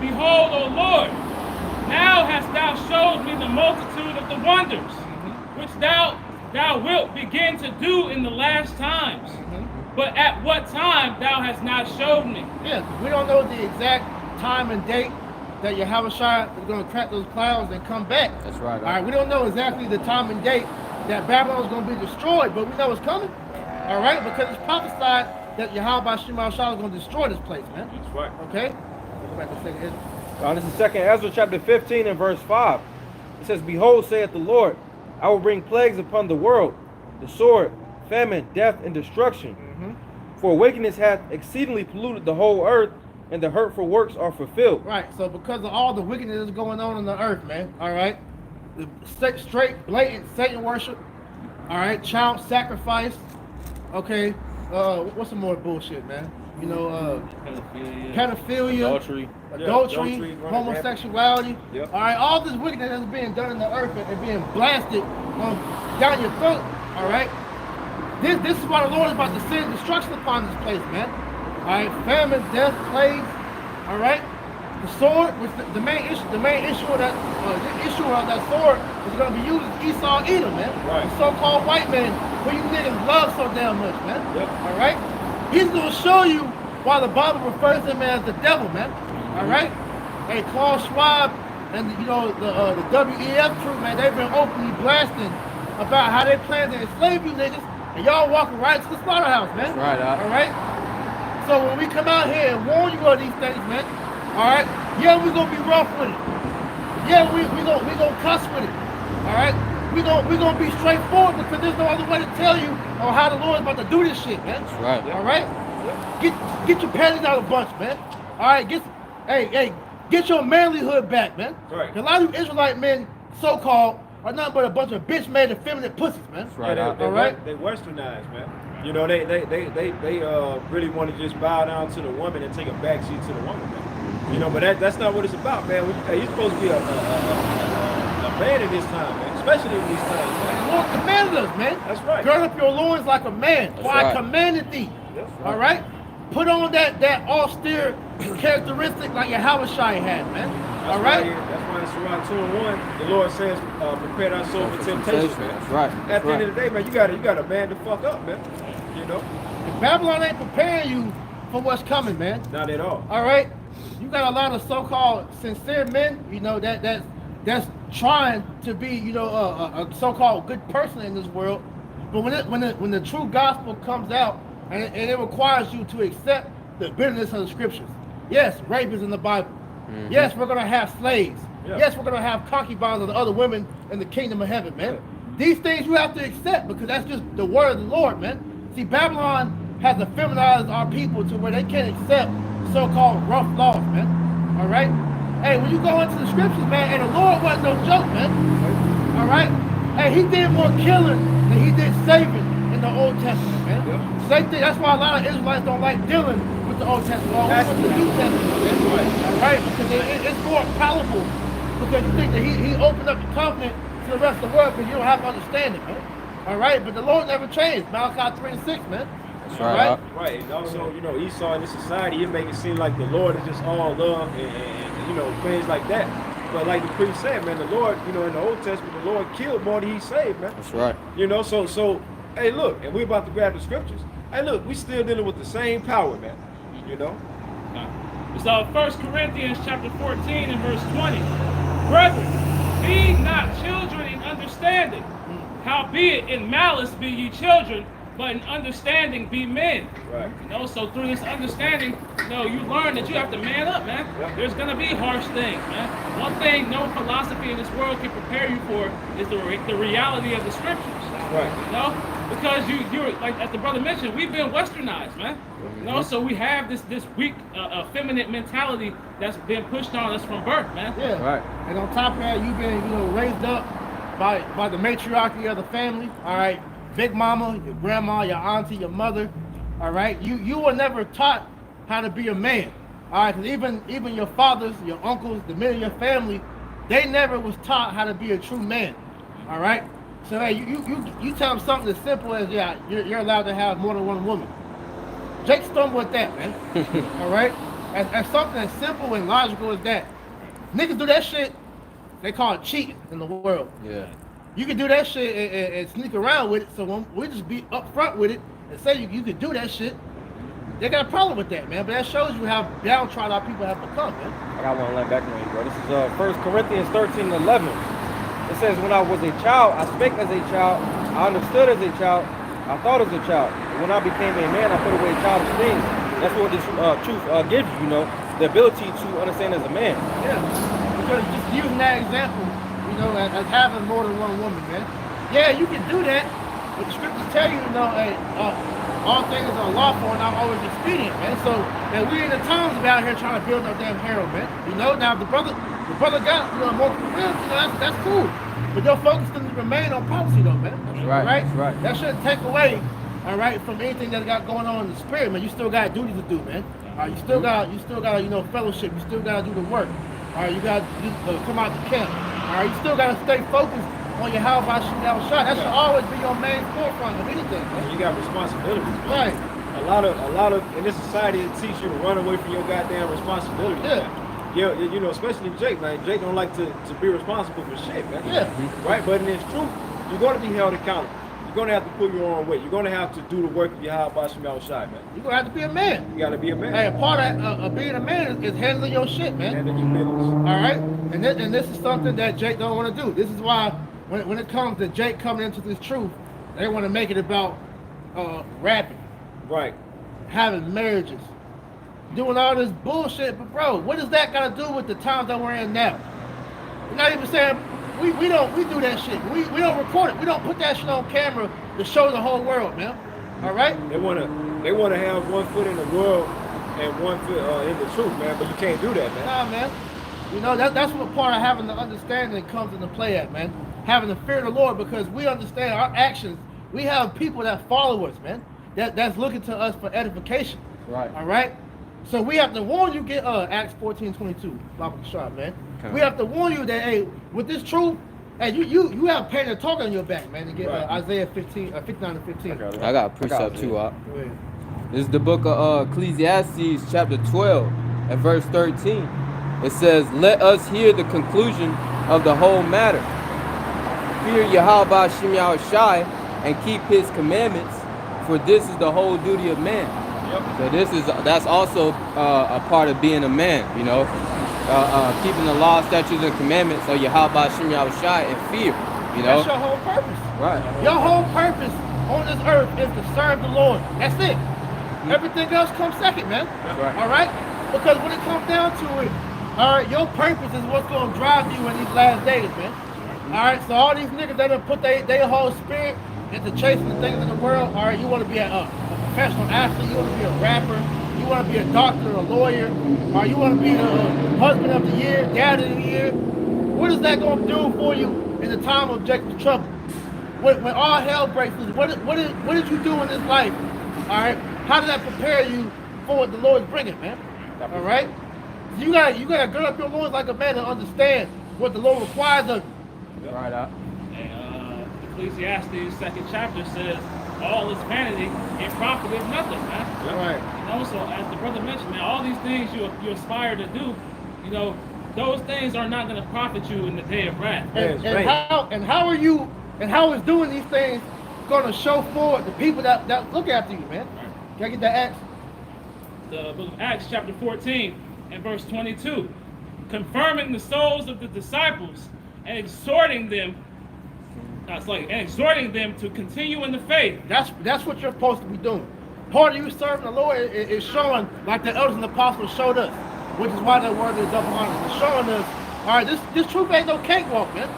Behold, O Lord, now hast thou showed me the multitude of the wonders which thou wilt begin to do in the last times. But at what time thou hast not showed me. Yeah, 'cause we don't know the exact time and date that Yahweh is going to crack those clouds and come back. That's right. All right, we don't know exactly the time and date that Babylon is going to be destroyed, but we know it's coming. All right, because it's prophesied that Yahweh Shema Shah is going to destroy this place, man. That's right. Okay? Let's go back to second Ezra. This is 2 Ezra chapter 15 and verse 5. It says, Behold, saith the Lord, I will bring plagues upon the world, the sword, famine, death, and destruction. For wickedness hath exceedingly polluted the whole earth, and the hurtful works are fulfilled. Right, so because of all the wickedness that's going on the earth, man, all right? The straight, blatant Satan worship, all right? Child sacrifice, okay? What's some more bullshit, man? You know, pedophilia, adultery, homosexuality. Yep. All right, all this wickedness that's being done in the earth and being blasted down your throat. All right, this is why the Lord is about to send destruction upon this place, man. All right, famine, death, plagues. All right, the sword, which the main issue of that sword is going to be used as Esau, Edom, man. Right. The so-called white man, who you niggas love so damn much, man. Yep. All right. He's going to show you why the Bible refers to him as the devil, man. All right? Hey, Klaus Schwab and, you know, the WEF crew, man, they've been openly blasting about how they plan to enslave you niggas, and y'all walking right to the slaughterhouse, man. That's right, all right? So when we come out here and warn you of these things, man, all right? Yeah, we're going to be rough with it. Yeah, we gonna cuss with it. All right? We gonna be straightforward because there's no other way to tell you on how the Lord's about to do this shit, man. That's right. All right? Get your panties out of a bunch, man. All right? Get your manlyhood back, man. Right. A lot of you Israelite men, so-called, are nothing but a bunch of bitch-made effeminate pussies, man. That's right. Yeah, all right? They westernized, man. You know, they really want to just bow down to the woman and take a backseat to the woman, man. You know, but that's not what it's about, man. You're supposed to be a man in this time, man. Especially in these times, man. The Lord commanded us, man. That's right. Gird up your loins like a man. That's For I right. commanded thee. That's right. All right? Put on that austere characteristic like Yahushua had, man. That's All right? That's why in Surah 2:1, the Lord says, prepare thy soul for temptation, man. That's right. At the end of the day, man, you got a man to fuck up, man. You know? If Babylon ain't preparing you for what's coming, man. Not at all. All right? You got a lot of so-called sincere men, you know, that's trying to be, you know, a so-called good person in this world. But when the true gospel comes out and it requires you to accept the bitterness of the scriptures. Yes, rape is in the Bible. Mm-hmm. Yes, we're gonna have slaves. Yeah. Yes, we're gonna have concubines of the other women in the kingdom of heaven, man. These things you have to accept because that's just the word of the Lord, man. See, Babylon has effeminized our people to where they can't accept so-called rough laws, man. All right? Hey, when you go into the scriptures, man, and the Lord wasn't no joke, man. All right? Hey, he did more killing than he did saving in the Old Testament, man. Yep. Same thing, that's why a lot of Israelites don't like dealing with the Old Testament or with the New Testament, man. All right? Because it's more palatable because you think that he opened up the covenant to the rest of the world because you don't have to understand it, man. All right? But the Lord never changed. Malachi 3:6, man. That's All right. Right, and also, you know, Esau in this society, it make it seem like the Lord is just all love and you know, things like that. But like the priest said, man, the Lord, you know, in the Old Testament, the Lord killed more than he saved, man. That's right. You know, so, hey, look, and we're about to grab the scriptures. Hey, look, we still dealing with the same power, man. You know? It's 1 Corinthians chapter 14 and verse 20. Brethren, be not children in understanding. Howbeit in malice be ye children, but in understanding be men. Right. You know, so through this understanding, you know, you learn that you have to man up, man. Yep. There's gonna be harsh things, man. One thing no philosophy in this world can prepare you for is the reality of the scriptures. Right. You know? Because you're like as the brother mentioned, we've been westernized, man. You know, so we have this weak, effeminate mentality that's been pushed on us from birth, man. Yeah. Right. And on top of that, you've been, you know, raised up by the matriarchy of the family. All right. Big mama, your grandma, your auntie, your mother. All right. You were never taught how to be a man. All right. Because even your fathers, your uncles, the men of your family, they never was taught how to be a true man. All right. So hey, you tell them something as simple as you're allowed to have more than one woman. Jake stumbled at that, man. All right. As something as simple and logical as that. Niggas do that shit. They call it cheating in the world. Yeah. You can do that shit and sneak around with it. So when we just be upfront with it and say you can do that shit, they got a problem with that, man. But that shows you how downtrodden our people have become, man. I got one line back on you, bro. This is 1 Corinthians 13:11. It says, when I was a child, I spake as a child, I understood as a child, I thought as a child. when I became a man, I put away childish things. That's what this truth gives you, you know, the ability to understand as a man. Yeah, because just using that example, you know, as having more than one woman, man. Yeah, you can do that, but the scriptures tell you, you know, hey, all things are lawful and not always expedient, man. So, and we in the times out here trying to build our damn harem, man. You know, now the brother got, you know, more careers, you know, that's cool. But your focus doesn't remain on policy, though, man. Right, Right? that's right. That shouldn't take away, all right, from anything that got going on in the spirit, man. You still got duties to do, man. You still got, you know, fellowship. You still got to do the work. All right, you got to come out to camp. All right, you still got to stay focused on your how about shooting out shot. That should always be your main forefront of anything, man. You got responsibilities. Right. A lot of in this society it teaches you to run away from your goddamn responsibility. Yeah. Yeah, you know, especially Jake, man. Jake don't like to be responsible for shit, man. Yeah. Right, but in its truth, you're gonna be held accountable. You're gonna have to pull your own weight. You're gonna have to do the work of your how about some outside, man. You're going to have to be a man. You gotta be a man. Hey, a part of being a man is handling your shit, man. And then you business. All right? And this is something that Jake don't want to do. This is why when it comes to Jake coming into this truth, they want to make it about rapping, Right. having marriages, doing all this bullshit. But bro, what does that got to do with the times that we're in now? We're not even saying we do that shit. We don't record it. We don't put that shit on camera to show the whole world, man. All right? They wanna have one foot in the world and one foot in the truth, man. But you can't do that, man. Nah, man. You know, that's what part of having the understanding comes into play at, man. Having the fear of the Lord, because we understand our actions. We have people that follow us, man. That's looking to us for edification. Right. All right? So we have to warn you, get Acts 14:22, Bible shot, man. Okay. We have to warn you that, hey, with this truth, hey, you have pain and talk on your back, man, to get Right. Isaiah 59:15. I got a precept too, Go ahead. This is the book of Ecclesiastes, chapter 12, and verse 13. It says, "Let us hear the conclusion of the whole matter. Fear Yahweh Shem Yahushai and keep his commandments, for this is the whole duty of man." Yep. So that's also a part of being a man, you know, keeping the law, statutes, and commandments of Yahweh Shem Yahushai and fear, you know. That's your whole purpose. Right. Your whole purpose on this earth is to serve the Lord. That's it. Everything else comes second, man. Right. All right? Because when it comes down to it, all right, your purpose is what's going to drive you in these last days, man. All right, so all these niggas that have put their whole spirit into chasing the things in the world, all right, you want to be a professional athlete, you want to be a rapper, you want to be a doctor, a lawyer, or you want to be the husband of the year, dad of the year. What is that going to do for you in the time of Jacob's trouble? When all hell breaks loose, what did you do in this life? All right, how did that prepare you for what the Lord's bringing, man? All right, you gotta gird up your loins like a man and understand what the Lord requires of you. Right out. And Ecclesiastes 2nd chapter says, all is vanity and profit is nothing, man. Right. And also, as the brother mentioned, man, all these things you aspire to do, you know, those things are not going to profit you in the day of wrath. And how is doing these things going to show forward the people that look after you, man? Can I get that Acts? The book of Acts chapter 14 and verse 22, confirming the souls of the disciples and exhorting them to continue in the faith. That's what you're supposed to be doing. Part of you serving the Lord is showing, like the elders and apostles showed us, which is why that word is double honor. It's showing us, all right, this truth ain't no cakewalk, man.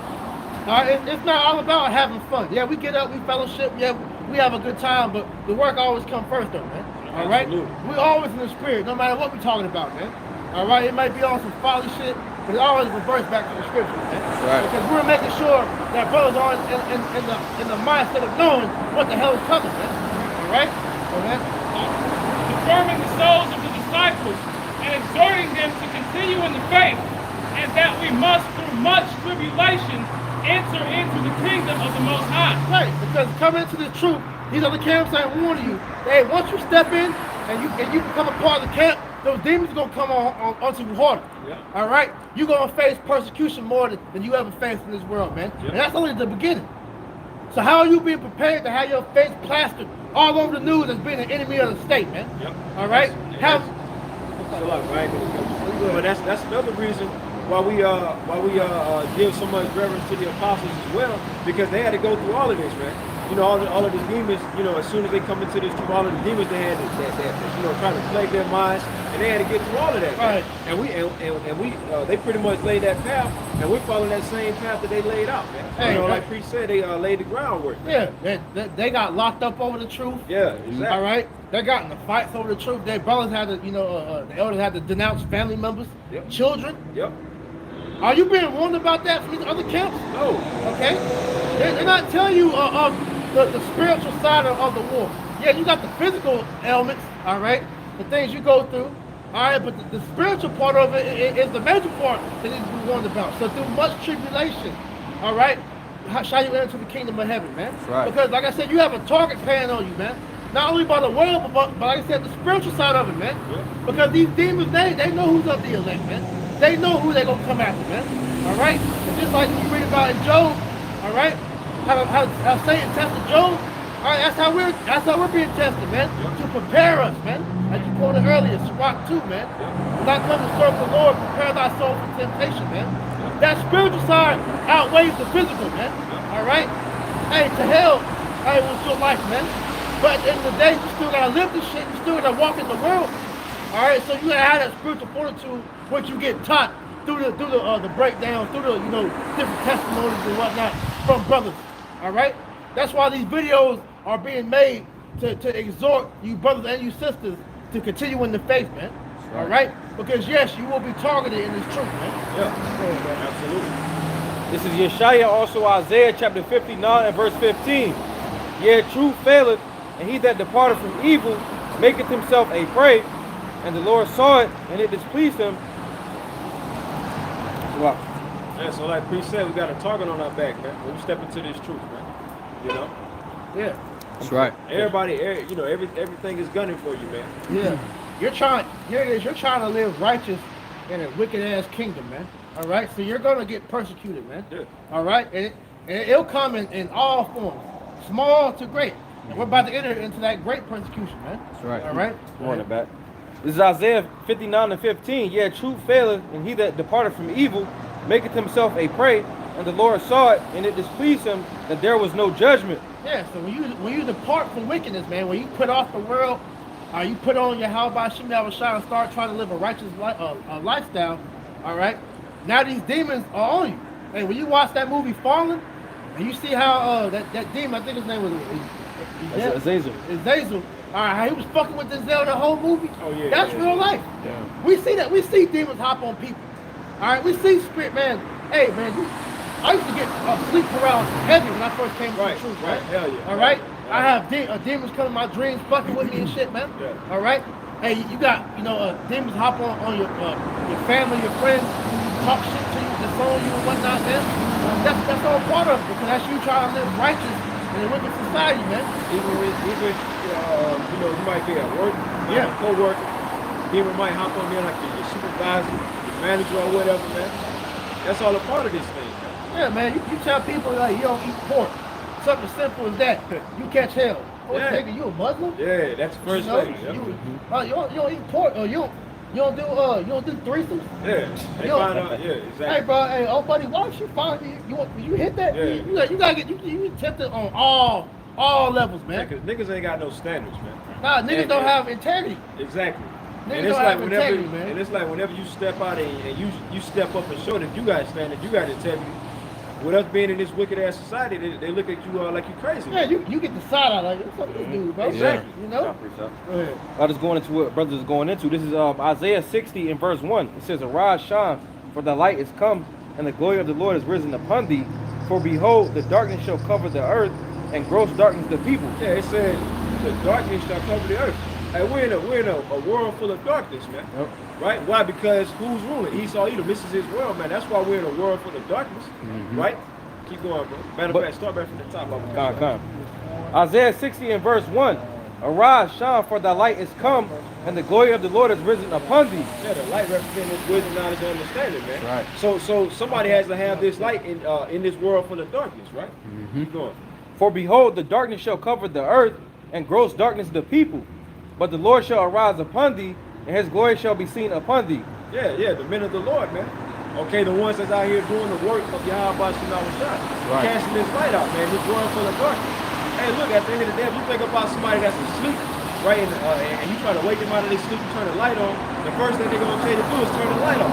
All right, it's not all about having fun. Yeah, we get up, we fellowship, yeah, we have a good time, but the work always comes first, though, man. All right, we always in the spirit, no matter what we're talking about, man. All right, it might be on some folly shit, but it always reverts back to the scripture, man. Right. Because we're making sure that brothers are in the mindset of knowing what the hell is coming, man. All right, so man. Confirming the souls of the disciples and exhorting them to continue in the faith, and that we must, through much tribulation, enter into the kingdom of the Most High. Right, because coming into the truth, these other camps ain't warning you. Hey, once you step in and you become a part of the camp, those demons are gonna come onto you harder. Yeah. All right, you're gonna face persecution more than you ever faced in this world, man. Yeah. And that's only the beginning. So how are you being prepared to have your face plastered all over the news as being an enemy of the state, man? Yep. All right, So like, right? But that's another reason why we give so much reverence to the apostles as well, because they had to go through all of this, man. you know, all of the demons, you know, as soon as they come into this truth, all of the demons they had that you know, trying to plague their minds, and they had to get through all of that. Right. And we they pretty much laid that path, and we're following that same path that they laid out, man. Hey, you know, like Priest said, they laid the groundwork. Yeah, they got locked up over the truth. Yeah, exactly. All right, they got in the fights over the truth. Their brothers had to, you know, the elders had to denounce family members, Yep. children. Yep. Are you being warned about that from these other camps? No. Okay, they're not telling you the spiritual side of the war. Yeah, you got the physical elements, all right, the things you go through, all right, but the spiritual part of it is the major part that needs to be warned about. So through much tribulation, all right, how shall you enter the kingdom of heaven, man? That's right. Because like I said, you have a target paying on you, man. Not only by the world, but like I said, the spiritual side of it, man. Yeah. Because these demons, they know who's up the elect, man. They know who they're gonna come after, man. All right? And just like you read about in Job, all right, how Satan tested Job, all right, that's how we're being tested, man. To prepare us, man. As you quoted earlier, Sirach 2, man. When I come to serve the Lord, prepare thy soul for temptation, man. That spiritual side outweighs the physical, man. All right? Hey, to hell, hey, with your life, man. But at the end of the day, you still gotta live this shit. You still gotta walk in the world. All right, so you gotta have that spiritual fortitude, what you get taught through the breakdowns, through the, you know, different testimonies and whatnot from brothers. All right, that's why these videos are being made to exhort you brothers and you sisters to continue in the faith, man. Right. All right, because yes, you will be targeted in this truth, man. Yeah, absolutely. This is Yeshaya, also Isaiah chapter 59 and verse 15. Yea, truth faileth, and he that departed from evil maketh himself a prey, and the Lord saw it, and it displeased him. Wow. Yeah, so like Priest said, we got a target on our back, man. When we step into this truth, man. You know? Yeah, That's right. Everybody, you know, everything is gunning for you, man. yeah. Here it is. You're trying to live righteous in a wicked ass kingdom, man. All right, so you're gonna get persecuted, man. Yeah. All right, and it'll come in all forms, small to great. And we're about to enter into that great persecution, man. That's right. All right. Running back. This is Isaiah 59 and 15. Yeah, truth faileth, and he that departed from evil maketh himself a prey, and the Lord saw it, and it displeased him that there was no judgment. Yeah. So when you depart from wickedness, man, when you put off the world, you put on your how about Shem Shine and start trying to live a righteous lifestyle. All right. Now these demons are on you. Hey, when you watch that movie Fallen, and you see how that demon, I think his name was Azazel. Azazel. All right, how he was fucking with Denzel the whole movie. Oh, yeah, That's yeah, real life. Yeah. We see that. We see demons hop on people. All right, we see spirit, man. Hey, man, I used to get sleep paralysis heavy when I first came to the truth, right? Hell yeah. All right, Yeah. I have demons come in my dreams, fucking with me and shit, man. Yeah. All right. Hey, you got demons hop on your family, your friends, talk shit to you, disown you and whatnot, man. That's all part of it because that's you trying to live righteous in a wicked society, man. Even you know, you might be at work, Yeah. co-worker, demon might hop on there like your supervisor, your manager or whatever, man. That's all a part of this thing, man. Yeah, man, you tell people like you don't eat pork. Something simple as that. You catch hell. Oh, Yeah. nigga, you a Muslim? Yeah, that's the first You know, thing. you don't eat pork, or you don't do threesomes. Yeah, they Yo, find out. Yeah, exactly. Hey, bro, hey, oh, buddy, why don't you find you hit that? Yeah. You gotta get you tempted on all levels, man. Because niggas ain't got no standards, man. Nah, niggas And- don't and- have integrity. Exactly. Niggas And it's don't like have whenever, integrity, man. and it's like whenever you step out and you step up and show that you got standards, you got integrity. With us being in this wicked ass society, they look at you like you crazy. Yeah, you get the side out like what's up with this dude, bro? Exactly. You know? Go ahead. I just going into what brothers is going into. This is Isaiah 60 and verse 1. It says, "Arise, shine, for the light is come, and the glory of the Lord is risen upon thee. For behold, the darkness shall cover the earth, and gross darkness the people." Yeah, it said, "The darkness shall cover the earth." Hey, we're in a world full of darkness, man. Yep. Right? Why? Because who's ruling? Esau, Edom. This is his world, man. That's why we're in a world full of darkness, right? Keep going, bro. Matter of fact, start back from the top. Come. Isaiah 60 and verse 1. "Arise, shine, for thy light is come, and the glory of the Lord is risen upon thee." Yeah, the light represents this wisdom, knowledge, and understanding, man. Right. So somebody has to have this light in this world full of darkness, right? Keep going. "For behold, the darkness shall cover the earth, and gross darkness the people. But the Lord shall arise upon thee, and his glory shall be seen upon thee." Yeah, the men of the Lord, man. Okay, the ones that's out here doing the work of Yahweh Shah, Right. casting this light out, man. This world full of darkness. Hey, look, at the end of the day, if you think about somebody that's asleep, right, and you try to wake them out of their sleep, you turn the light on, the first thing they're gonna tell you to do is turn the light on.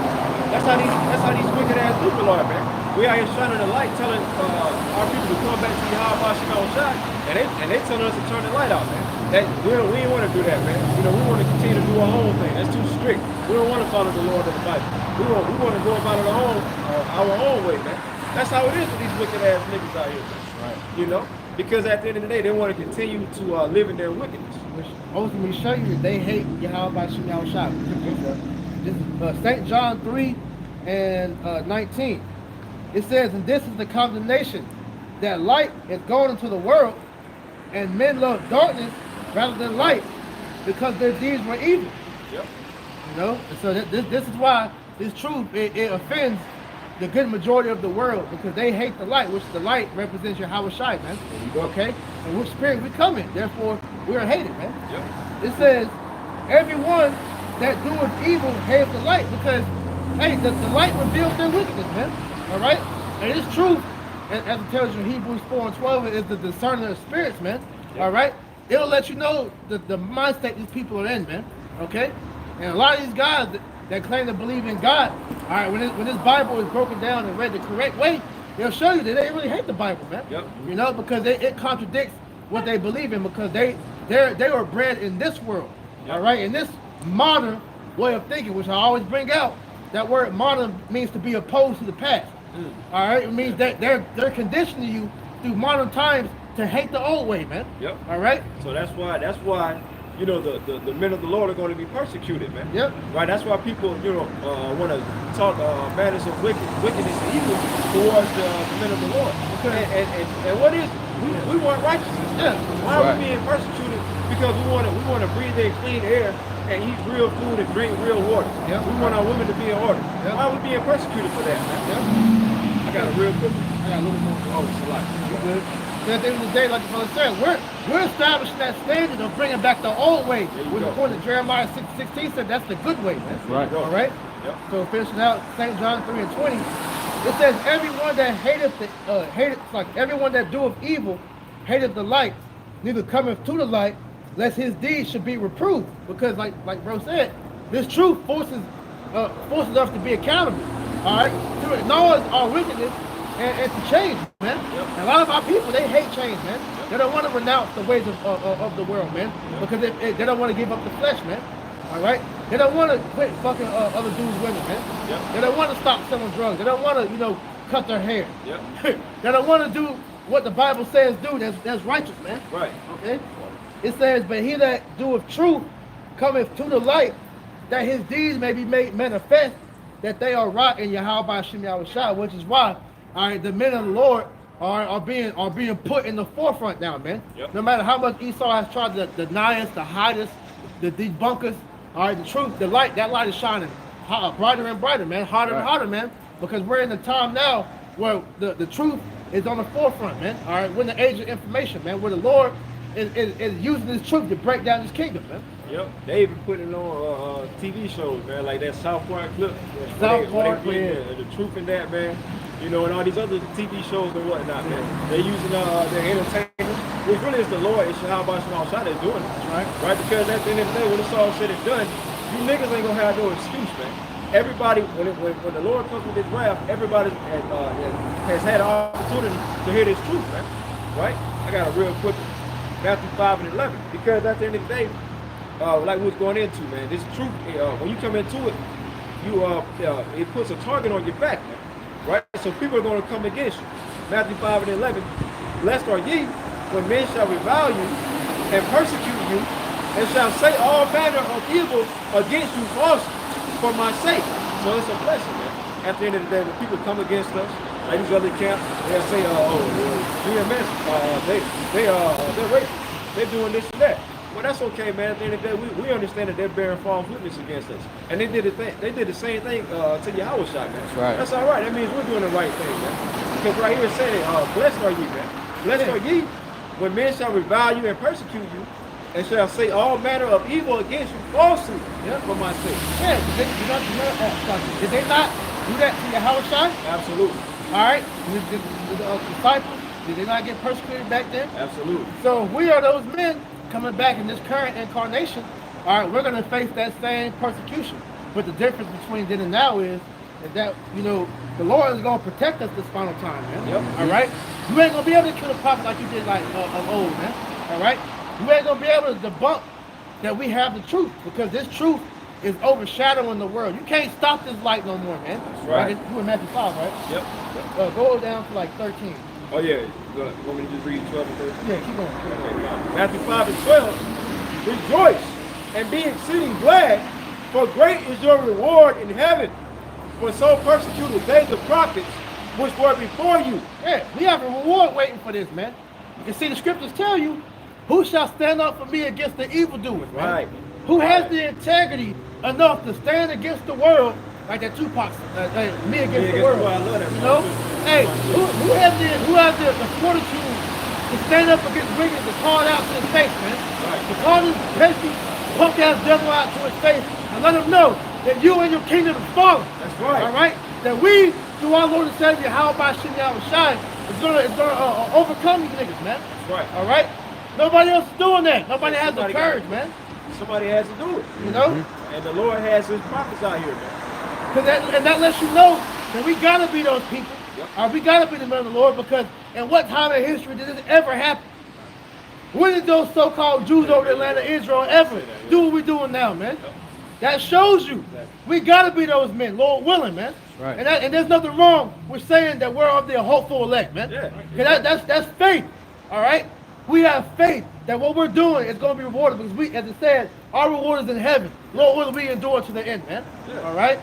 That's how these wicked ass people are, man. We out here shining the light, telling our people to come back to Yahweh Shemel Shai, and they telling us to turn the light out, man. That we ain't want to do that, man. You know, we want to continue to do our own thing. That's too strict. We don't want to follow the Lord of the Bible. We want to go about it our own way, man. That's how it is with these wicked ass niggas out here, man. Right. You know, because at the end of the day, they want to continue to live in their wickedness. Which ultimately show you that they hate Yahweh Shemel Shai. This is St. John 3 and 19. It says, and this is the condemnation, that light is gone into the world, and men love darkness rather than light, because their deeds were evil. Yep. You know, and so this is why this truth it offends the good majority of the world, because they hate the light, which the light represents Yahweh Shai, man. Okay, and which spirit we come in, therefore we are hated, man. Yep. It says, everyone that doeth evil hates the light, because hey, the light reveals their wickedness, man. All right, and it's truth, as it tells you in Hebrews 4 and 12, is the discerning of spirits, man. Yep. All right, it'll let you know the mindset these people are in, man. Okay, and a lot of these guys that claim to believe in God, all right, when this Bible is broken down and read the correct way, they'll show you that they really hate the Bible, man. Yep. You know, because it contradicts what they believe in, because they were bred in this world, yep. All right, in this modern way of thinking, which I always bring out. That word modern means to be opposed to the past. All right, it means that they're conditioning you through modern times to hate the old way, man. Yep. All right. So that's why you know the men of the Lord are going to be persecuted, man. Yep. Right. That's why people want to talk matters of wickedness and evil towards the men of the Lord. And what is we want righteousness? Yeah. Why are we being persecuted? Because we want to breathe in clean air and eat real food and drink real water. Yep. We want our women to be in order. Yep. Why are we being persecuted for that, man? Yep. I got a real quick. I got a little more. Oh, it's a lot. You good? At the end of the day, like the brother said, we're establishing that standard of bringing back the old way. Which according to Jeremiah 6:16 said that's the good way, man. Right. All right. Yep. So finishing out St. John 3 and 20, it says everyone that everyone that doeth evil hateth the light, neither cometh to the light, lest his deeds should be reproved. Because like bro said, this truth forces us to be accountable. All right, to acknowledge our wickedness and to change, man. Yep. And a lot of our people, they hate change, man. Yep. They don't want to renounce the ways of the world, man. Yep. Because they don't want to give up the flesh, man. All right, they don't want to quit fucking other dudes' women, man. Yep. They don't want to stop selling drugs. They don't want to, cut their hair. Yep. They don't want to do what the Bible says do. That's righteous, man. Right. Okay. It says, but he that doeth truth cometh to the light, that his deeds may be made manifest, that they are right in Yahweh Shemel Shai, which is why, all right, the men of the Lord are being put in the forefront now, man. Yep. No matter how much Esau has tried to deny us, to hide us, to debunk us, all right, the truth, that light is shining brighter and brighter, man, harder and harder, man, because we're in the time now where the truth is on the forefront, man. All right, we're in the age of information, man, where the Lord is using this truth to break down his kingdom, man. Yep, they even put it on TV shows, man, like that South Park clip. South Park, yeah. The truth in that, man. And all these other TV shows and whatnot, man. They're using their entertainment, which really is the Lord and Shahab Shemel Shai that's doing it. Right? Because at the end of the day, when it's all said and done, you niggas ain't gonna have no excuse, man. Everybody, when the Lord comes with his wrath, everybody has had an opportunity to hear this truth, man. Right? I got a real quick Matthew 5 and 11. Because at the end of the day, like we was going into, man, this truth, when you come into it, it puts a target on your back, man. Right? So people are going to come against you. Matthew 5 and 11. Blessed are ye when men shall revile you and persecute you and shall say all manner of evil against you falsely for my sake. So it's a blessing, man. At the end of the day, when people come against us, like these other camps, they'll say, GMS, they're racist. They're doing this and that. Well, that's okay, man. At the end of the day, we understand that they're bearing false witness against us. And they did the same thing to Yahweh Shai, man. That's right. That's all right. That means we're doing the right thing, man. Because right here it's saying, blessed are ye, man. Blessed are ye when men shall revile you and persecute you, and shall say all manner of evil against you falsely for my sake. Yeah, did they not do that to Yahweh Shai? Absolutely. All right, the disciples, Did they not get persecuted back then? Absolutely. So we are those men coming back in this current incarnation. All right, we're going to face that same persecution. But the difference between then and now is that, you know, the Lord is going to protect us this final time, man. Yep. All right? You ain't going to be able to kill the prophet like you did like of old, man. All right? You ain't going to be able to debunk that we have the truth, because this truth is overshadowing the world. You can't stop this light no more, man. That's right. You in Matthew 5, right? Yep. Go down to like 13. Oh yeah. Go, want me to just read 12 and 13? Yeah, keep going. Keep going. Okay. Matthew 5 and 12. Rejoice and be exceeding glad, for great is your reward in heaven. For so persecuted they the prophets which were before you. Yeah, we have a reward waiting for this, man. You can see the scriptures tell you, who shall stand up for me against the evildoers, right? Right. Who has the integrity enough to stand against the world, like that Tupac, me against the world. I love that. You know? Hey, who has the fortitude to stand up against wickedness and call it out to his face, man? Right. To call this pesky, punk ass devil out to his face and let him know that you and your kingdom is fallen. That's right. All right? That we, through our Lord and Savior, how by Shinyah Shine, is gonna overcome these niggas, man. That's right. All right? Nobody else is doing that. Nobody has the Somebody courage, got- man. Somebody has to do it. You know? And the Lord has his prophets out here, man. That lets you know that we gotta be those people. Yep. We gotta be the men of the Lord, because in what time in history did this ever happen? When did those so-called Jews over the land of Israel ever do what we're doing now, man? That shows you we gotta be those men, Lord willing, man. Right. And there's nothing wrong with saying that we're of the hopeful elect, man. Yeah. 'Cause that's faith. All right? We have faith that what we're doing is going to be rewarded, because we, as it said, our reward is in heaven. Lord willing, we endure to the end, man. Yeah. All right?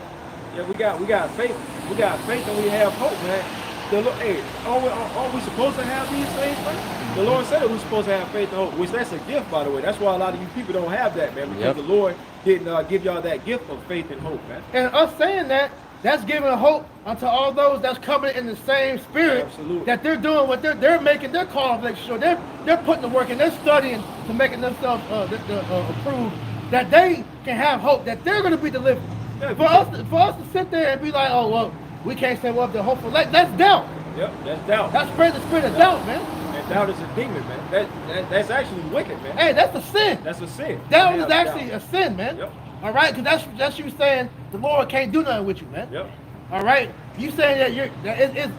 Yeah, we got faith. We got faith and we have hope, man. Hey, aren't we supposed to have these things, man? The Lord said that we're supposed to have faith and hope, which that's a gift, by the way. That's why a lot of you people don't have that, man, because Yep. the Lord didn't give y'all that gift of faith and hope, man. And us saying that, that's giving hope unto all those that's coming in the same spirit. Absolutely. That they're doing what they're making their call to make sure they're putting the work and they're studying to making themselves approved, that they can have hope that they're going to be delivered. Yeah, For us to sit there and be like, oh well, we can't say well the hopeful. That's doubt. Yep, that's doubt. That's spread the spirit of doubt, man. And doubt is a demon, man. That's actually wicked, man. Hey, that's a sin. That's a sin. Doubt To is have actually doubt. a sin, man. Yep. All right, because that's you saying the Lord can't do nothing with you, man. Yep. All right, you saying that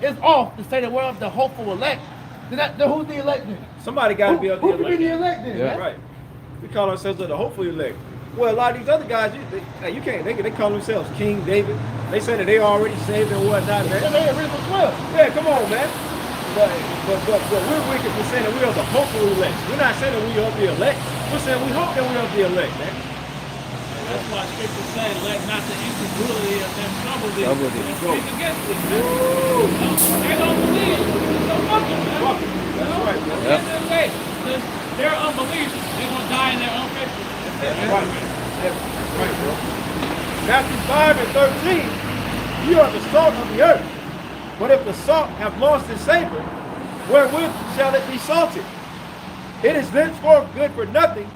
it's off to say that we're of the hopeful elect. Then who's the elect then? Somebody got to be of the Who can be elect. the elect then? Yeah. man? Right. We call ourselves the hopefully elect. Well, a lot of these other guys, you can't. They call themselves King David. They say that they already saved and whatnot, And man. they original 12. Yeah, come on, man. But we're wicked for saying that we are the hopeful elect. We're not saying that we are of the elect. We're saying we hope that we are of the elect, man. That's why Scripture said, let not the incredulity of them trouble thee. Trouble thee. And speak against thee. They don't believe. So fuck them, man. That's right, man. Yep. At the end of the day, since they're unbelievers, they're going to die in their unfaithfulness. That's right. That's right, bro. Matthew 5 and 13. You are the salt of the earth. But if the salt have lost its savor, wherewith shall it be salted? It is thenceforth good for nothing,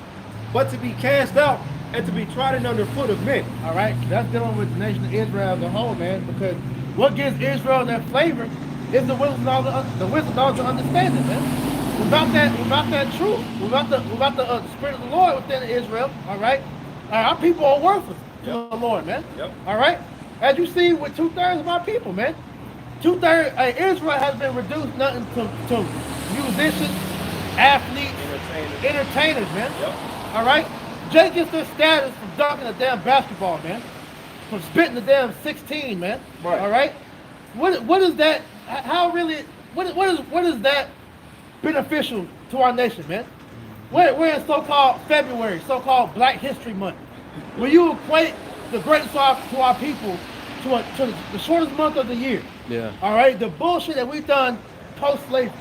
but to be cast out and to be trodden under foot of men. All right, that's dealing with the nation of Israel as a whole, man. Because what gives Israel that flavor is the wisdom of the understanding, man. Without that truth, without the spirit of the Lord within Israel, all right, our people are worthless to the Lord, man. Yep. All right, as you see with 2/3 of our people, man. 2/3 Israel has been reduced nothing to musicians, athletes, entertainers, man. Yep. All right, Jay gets their status from dunking a damn basketball, man. From spitting the damn 16, man. Right. All right. What is that? How really? What is that beneficial to our nation, man? We're in so-called February, so-called Black History Month. When you equate the greatness to our people to the shortest month of the year. Yeah. All right. The bullshit that we've done post-slavery,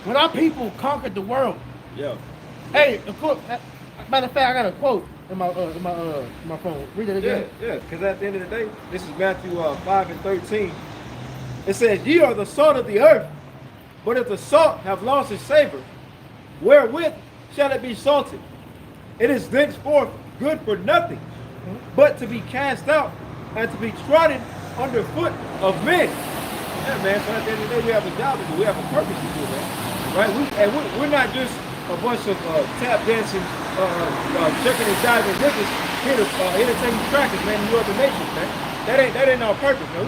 when our people conquered the world. Yeah. Hey, of course. Matter of fact, I got a quote in my phone. Read it Yeah, again. yeah, because at the end of the day, this is Matthew 5 and 13. It says, ye are the salt of the earth, but if the salt have lost its savor, wherewith shall it be salted? It is thenceforth good for nothing, but to be cast out and to be trodden under foot of men. Yeah, man. So at the end of the day, we have a job to do. We have a purpose to do, man. Right? We're not just a bunch of tap dancing, checking and diving niggas here to entertain you crackers, man, in other nations, man. That ain't our purpose, man.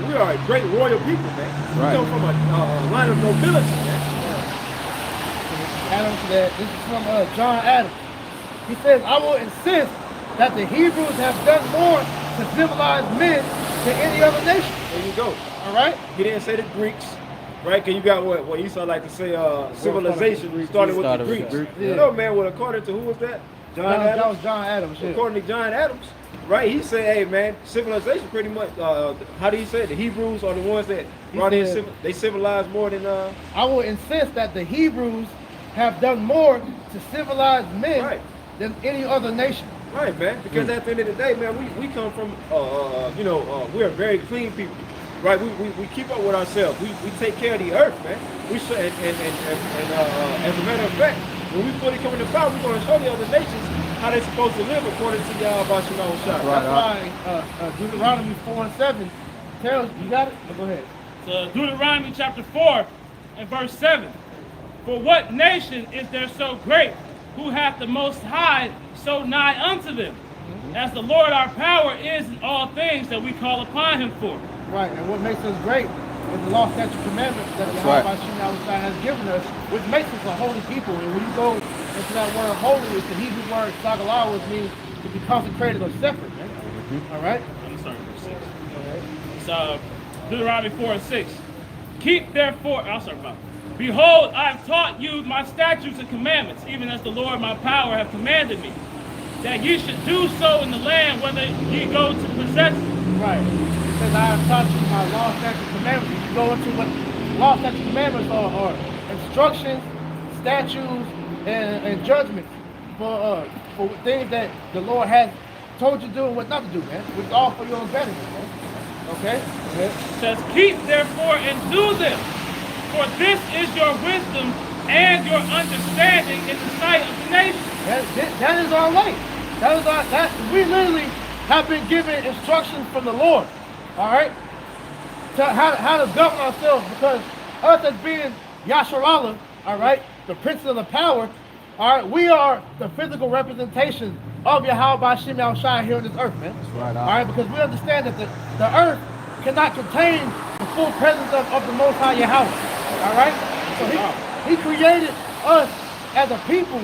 We are a great royal people, man. We Right. come from a line of nobility, man. Add on to that. This is from John Adams. He says, I will insist that the Hebrews have done more to civilize men than any other nation. There you go. All right? He didn't say the Greeks, right? Because you got what Esau like to say, civilization started with the Greeks. Yeah. You know, man, well, according to who was that? John That Adams? was John Adams. Yeah. According to John Adams, right? He said, hey, man, civilization pretty much, how do you say it? The Hebrews are the ones that brought in, they civilized more than, I will insist that the Hebrews have done more to civilize men Right. than any other nation. right, man. Because at the end of the day, man, we come from, we're very clean people. Right, we keep up with ourselves. We take care of the earth, man. We should, and as a matter of fact, when we fully come into power, we're going to show the other nations how they're supposed to live according to Yahweh Shema Shah. Right. That's why Deuteronomy 4:7 tells you got it. Go ahead. So Deuteronomy chapter 4 and verse 7. For what nation is there so great, who hath the Most High so nigh unto them? As the Lord our power is in all things that we call upon him for. Right, and what makes us great is the law, statute, commandments that That's Yahweh right. Shema has given us, which makes us a holy people. And when you go into that word holy, it's the Hebrew word sagalah, which means to be consecrated or separate, man. All right? I'm sorry, verse 6. So Deuteronomy 4 and 6. Keep therefore, I'll start about. Behold, I have taught you my statutes and commandments, even as the Lord my power have commanded me, that ye should do so in the land whether ye go to possess it. Right. It says, I have taught you my law, statute, commandments. You go into what law, statute, commandments are instructions, statutes, and judgments for things that the Lord has told you to do and what not to do, man. Which is all for your own betterment, man. Okay? It says, keep therefore and do them, for this is your wisdom and your understanding in the sight of the nation. That is our way. We literally have been given instructions from the Lord, all right, to how to govern ourselves, because us as being Yasharallah, all right, the prince of the power, all right, we are the physical representation of Yahweh Shem Shai here on this earth, man. right, all right, because we understand that the earth cannot contain the full presence of the Most High Yahweh, all right? So he created us as a people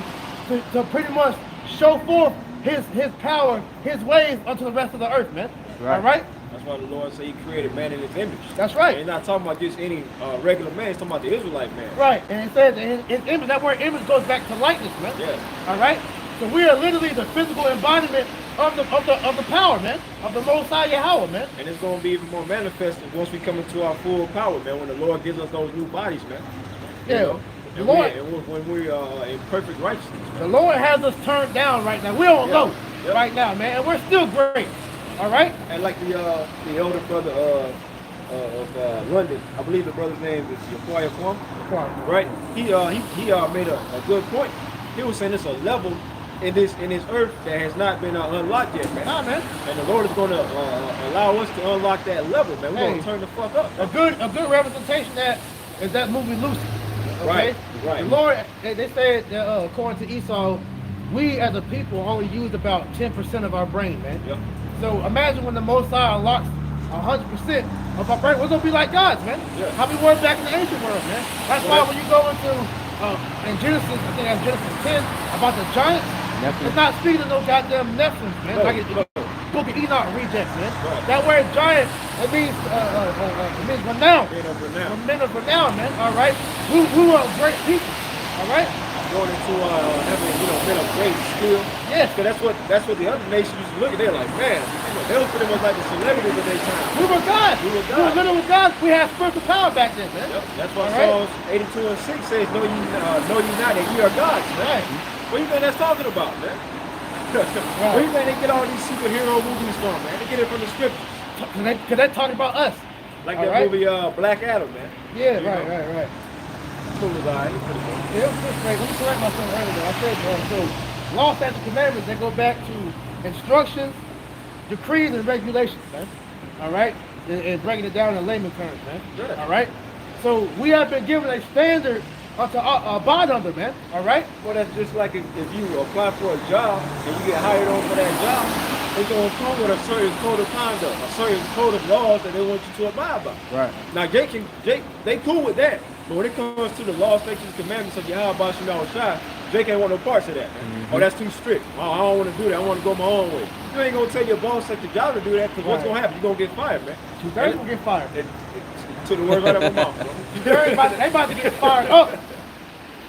to pretty much show forth his power, his ways unto the rest of the earth, man. Right. All right? That's why the Lord said he created man in his image. That's right. And he's not talking about just any regular man, he's talking about the Israelite man. Right. And it says in his image, that word image goes back to likeness, man. Yeah. All right? So we are literally the physical embodiment of the power, man, of the Most High Yahweh, man. And it's going to be even more manifested once we come into our full power, man, when the Lord gives us those new bodies, man. You Yeah. know? The And Lord, when we are in perfect righteousness. the Lord has us turned down right now. We don't know Yep. right now, man. And we're still great. All right? And like the elder brother of London, I believe the brother's name is Yaquaya Kwam, right? He made a good point. He was saying it's a level in this earth that has not been unlocked yet, man. Nah, man. And the Lord is going to allow us to unlock that level, man. We're going Hey. to turn the fuck up. A good representation of that is that movie Lucy. Okay? Right, right. The Lord, they said that according to Esau, we as a people only use about 10% of our brain, man. Yep. So imagine when the Most High unlocks 100% of our brain, we're gonna be like gods, man. Yeah. How we were back in the ancient world, man. That's why when you go into in Genesis, I think that's Genesis 10 about the giants. Nephilim. It's not speaking of no goddamn Nephilim, man. No, Like it's no. Book of Enoch rejects, man. Right. That word giant, it means renown. Men of renown. Men of renown, man. All right. Who are great people. All right. Going into having men of great skill. Yes. Because that's what the other nations used to look at. They're like, man, they were pretty much like the celebrities of their time. We were gods. We were We were gods. literal gods. We had spiritual power back then, man. Yep. That's why All right. Psalms 82 and 6 says, know ye not that ye are gods, man. Right. What do you think that's talking about, man? Where do you think they get all these superhero movies from, man? They get it from the scriptures. Because they're talking about us. Like All that right. movie Black Adam, man. Yeah, You know? right. Cool as I. Yeah, it was just great. Let me correct myself earlier. I said, so law, statutes, commandments, they go back to instructions, decrees, and regulations, man. All right? and breaking it down in layman terms, man. Yeah. All right. So we have been given a standard to abide under, man. All right. Well, that's just like if you apply for a job and you get hired on for that job, it's going to come with a certain code of conduct, a certain code of laws that they want you to abide by. Right. Now, Jake, they cool with that. But when it comes to the laws, statutes, commandments of Yahweh Shem Shai, Jake ain't want no parts of that. Man. Oh, that's too strict. Oh, I don't want to do that. I want to go my own way. You ain't going to tell your boss at your job to do that because what's going to happen? You're going to get fired, man. They're going to get fired. To the word right out of my mouth, bro. They about to get fired up.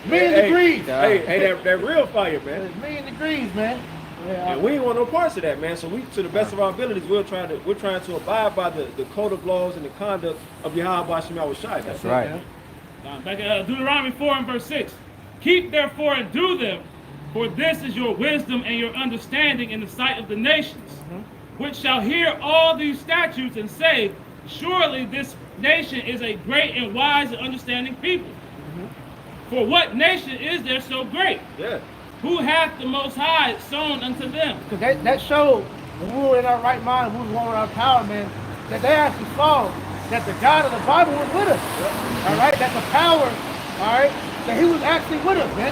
Million degrees. Hey, that real fire, man. It's million degrees, man. Yeah, And we ain't want no parts of that, man. So we, to the best of our abilities, we're trying to abide by the code of laws and the conduct of Yahweh Shem Shai. That's right. Back at Deuteronomy 4 and verse 6. Keep therefore and do them, for this is your wisdom and your understanding in the sight of the nations, which shall hear all these statutes and say, surely this nation is a great and wise and understanding people. For what nation is there so great? Yeah. Who hath the Most High sown unto them? Because that showed when we were in our right mind, we were with our power, man, that they actually saw that the God of the Bible was with us. All right, that the power, all right, that he was actually with us, man.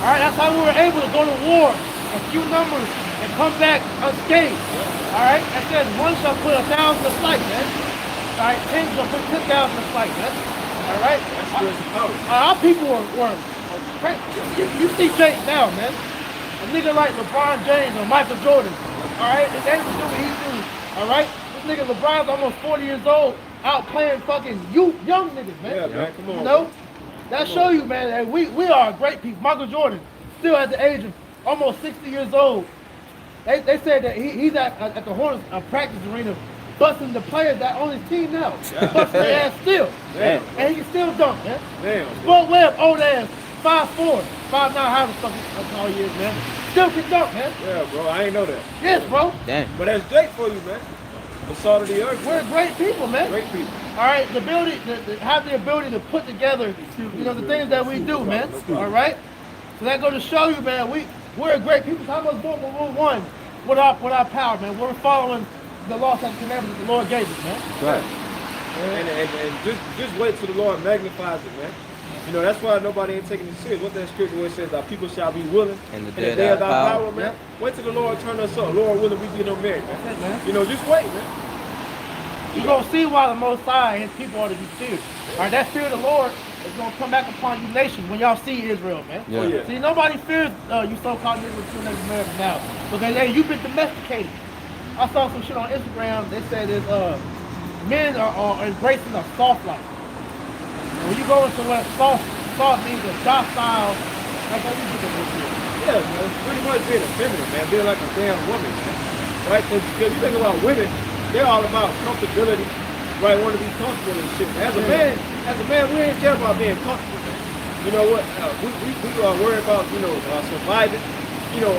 All right, that's how we were able to go to war in few numbers and come back unscathed. All right, that says one shall put 1,000 to flight, man. All right, 10 shall put 10,000 to flight, man. All right, our people were you see Jake now, man. A nigga like LeBron James or Michael Jordan. All right, and they was doing what he do. All right, this nigga LeBron's almost 40 years old, out playing fucking young niggas, man. Yeah, man, come on. You know, that show you, man, that we are great people. Michael Jordan, still at the age of almost 60 years old. They said that he's at the Hornets practice arena, busting the players that on his team now, busting their ass still, Damn. and he can still dunk, man. Damn. Sport Webb, old ass, 5'4", 5'9", how the fuck that's all he is, man. Still can dunk, man. Yeah, bro, I ain't know that. Yes, bro. Damn. But that's Jake for you, man. The salt of the earth. We're great people, man. Great people. All right, the ability, have the ability to put together, you know, the things that we do, man. All right. So that goes to show you, man, we're great people. How much more when we're one with our power, man. We're following the laws and commandments that the Lord gave us, man. Right. And just wait till the Lord magnifies it, man. You know, that's why nobody ain't taking it serious. What that scripture where it says our people shall be willing And the day of thy power, man. Wait till the Lord turn us up. Lord willing, we get them married, man. That's it, man. You know, just wait, man. You're going to see why the Most High and his people are to be feared. All right, that fear of the Lord is going to come back upon you nations when y'all see Israel, man. Yeah. Oh, yeah. See, nobody fears you so-called Israel to America now. Because, hey, you've been domesticated. I saw some shit on Instagram. They said that men are embracing a soft life. When you go into what soft means, a docile, like how you do this here. Yeah, man. Pretty much being effeminate, man. Being like a damn woman, man. Right? Because you think about women, they're all about comfortability. Right? Want to be comfortable and shit. As a man, we ain't care about being comfortable, man. You know what? We are worried about, you know, surviving. You know,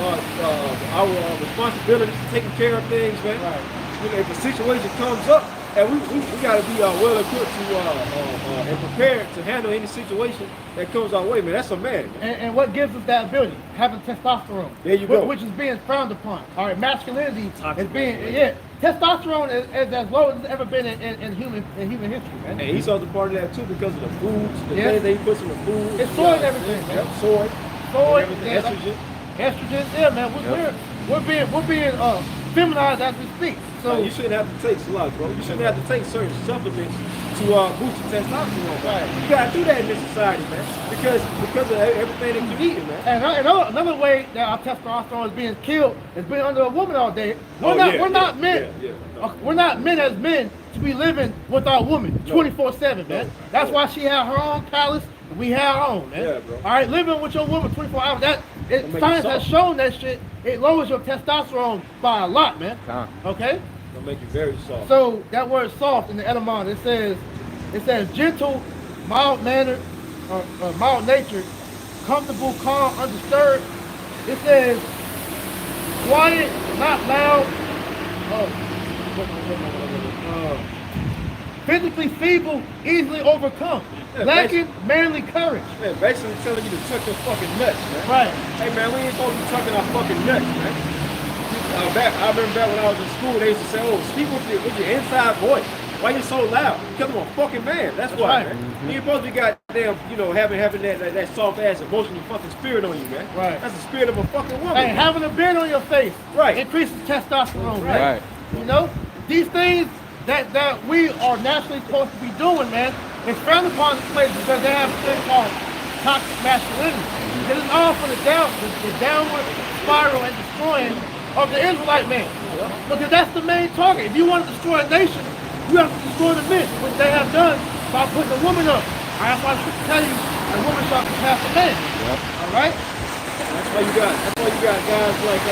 our responsibility, taking care of things, man. Right. You know, if a situation comes up, and we got to be well equipped to and prepared to handle any situation that comes our way, man. That's a man. And what gives us that ability? Having testosterone. There you go. Which is being frowned upon. All right, masculinity is being, testosterone is as low as it's ever been in human history, man. And Esau's a part of that too because of the foods, the things that he puts in the food. It's soy and everything, man. Yep, soy. Soy, Everything, estrogen. Estrogen, yeah, man. We're being feminized as we speak. So you shouldn't have to take slugs, bro. You shouldn't have to take certain supplements to boost your testosterone. Right. You gotta do that in this society, man, because of everything that you eating, man. And another way that our testosterone is being killed is being under a woman all day. We're not meant as men to be living with our woman 24/7, man. That's why she had her own callus and we have our own, man. Yeah, bro. All right, living with your woman 24 hours, make science you has soft. shown that shit. It lowers your testosterone by a lot, man. Okay. It'll make you very soft. So that word soft in the etymology, it says gentle, mild mannered, mild natured, comfortable, calm, undisturbed. It says quiet, not loud, physically feeble, easily overcome, lacking manly courage. Man, basically telling you to tuck your fucking nuts, man. Right. Hey, man, we ain't supposed to be tucking our fucking nuts, man. I remember back when I was in school, they used to say, oh, speak with your inside voice. Why you so loud? Because I'm a fucking man. That's why, right. man. You ain't supposed to be goddamn, you know, having that soft ass emotional fucking spirit on you, man. Right. That's the spirit of a fucking woman. Hey, having a beard on your face Right. increases testosterone, man. Right. You know, these things that we are naturally supposed to be doing, man, it's frowned upon in places because they have a thing called toxic masculinity. It is all for the downward spiral and destroying of the Israelite man. Because that's the main target. If you want to destroy a nation, you have to destroy the men, which they have done by putting a woman up. That's why I should tell you, a woman shall surpass a man. All right? That's why you got guys like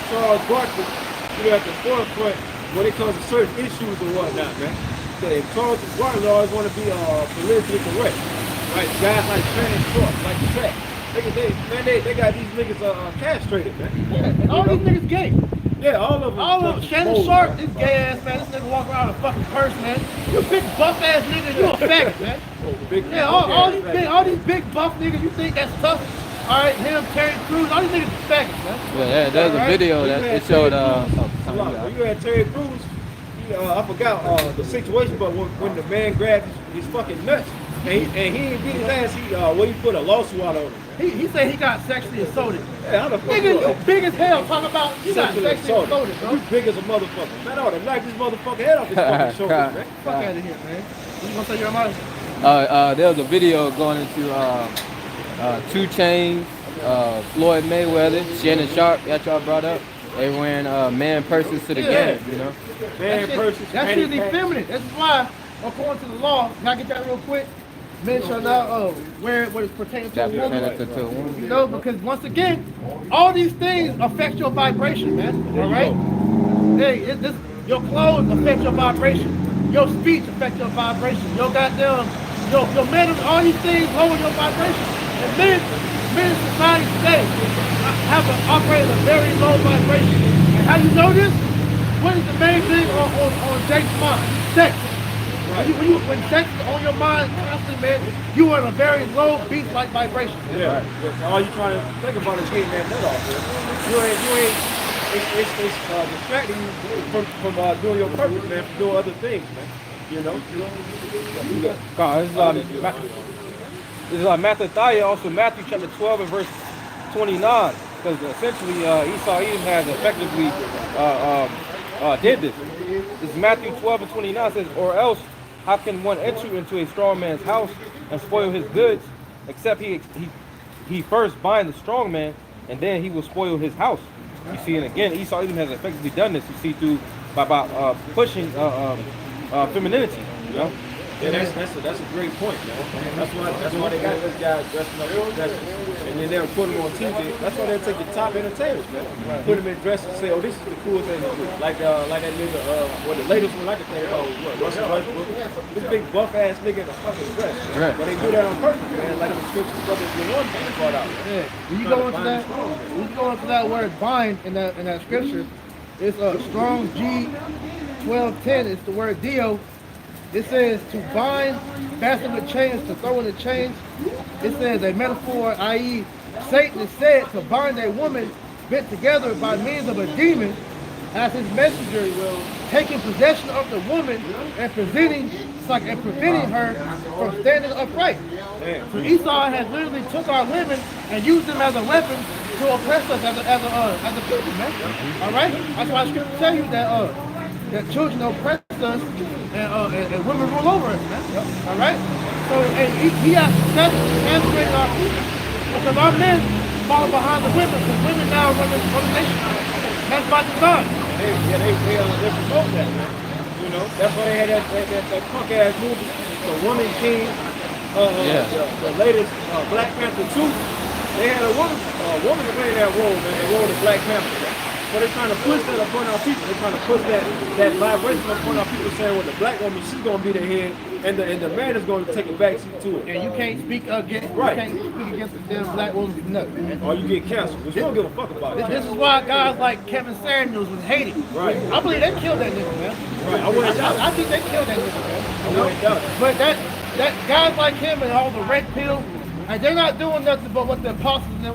Charles Barkley, you know, at the forefront when it comes to certain issues and whatnot, man. And Charles Barkley always want to be politically correct. Right? Guys like Shannon Sharp, like the track. They got these niggas castrated, man. And all these niggas gay. Yeah, all of them. All of them. Shannon Sharp, this gay ass man. This nigga walk around with a fucking purse, man. You big buff ass nigga, you a faggot, man. Yeah, all these big buff niggas, you think that's tough? All right, him, Terry Crews, all these niggas are faggots, man. Yeah, there's a video that it showed. When you had Terry Crews, I forgot the situation, but when the man grabbed his fucking nuts and he didn't beat his ass, he put a lawsuit out on him. He said he got sexually assaulted. Yeah, how the fuck Nigga, you big as hell talking about you got sexually sexually assaulted? assaulted, bro. You big as a motherfucker. Man, I ought to knock this motherfucker head off his fucking shoulders, man. Fuck out of here, man. You gonna say your mouth? There was a video going into 2 Chainz, Floyd Mayweather, Shannon Sharp, that y'all brought up. They wearing man purses to the game, you know. Man, purses, That shit is effeminate. That's why, according to the law, can I get that real quick? Men shall not wear what is pertaining to a woman. You know, because once again, all these things affect your vibration, man. All right? Hey, your clothes affect your vibration. Your speech affects your vibration. Your goddamn, your manners, all these things lower your vibration. And men in society today operate at a very low vibration. And how you know this? What is the main thing on Jake's mind? Sex. When sex is on your mind constantly, man, you are in a very low beat-like vibration. Yeah. Right. All you trying to think about is getting that nut off, man. You ain't. It's distracting you from doing your purpose, man. From doing other things, man. You know. This is Matthew also Matthew chapter 12 and verse 29, because essentially Esau Edom has effectively did this. This is Matthew 12 and 29 says, or else how can one enter into a strong man's house and spoil his goods, except he first bind the strong man, and then he will spoil his house. You see, and again, Esau Edom has effectively done this. You see through by pushing femininity. You know. Yeah, that's a great point, man. That's why they got this guy dressing up in dresses, and then they'll put him on TV. That's why they'll take the top entertainers, man. Put him in dresses and say, "Oh, this is the cool thing to do." Like that nigga, the latest one I can think about was what? Russell Westbrook. This big buff ass nigga in a fucking dress. Right. But they do that on purpose, man. Like the scriptures, brothers, you want to part out. Yeah. When you go into that word bind in that scripture, it's a strong G1210. It's the word dio. It says to bind, fasten with chains, to throw in the chains. It says a metaphor, i.e., Satan is said to bind a woman bent together by means of a demon as his messenger, taking possession of the woman and preventing her from standing upright. So Esau has literally took our women and used them as a weapon to oppress us as a people, man. All right? That's why scripture tell you that children oppress us and women rule over us, man. All right? So he has castrated our people because our men fall behind the women, because women now run the nation. That's by design. They promote that, man. You know, that's why they had that punk ass movie, The Woman King, the latest Black Panther 2. They had a woman to play that role, man. The role of Black Panther. Man. So they're trying to push that upon our people. They're trying to push that vibration upon our people, saying, well, the black woman, she's gonna be the head, and the man is going to take a backseat to it. And you can't speak against the damn black woman, nothing. Or you get canceled, which you don't give a fuck about it. This is why guys like Kevin Samuels was hated. Right. I believe they killed that nigga, man. Right. I think they killed that nigga, man. I wouldn't doubt it. But that guys like him and all the red pill, and they're not doing nothing but what the apostles and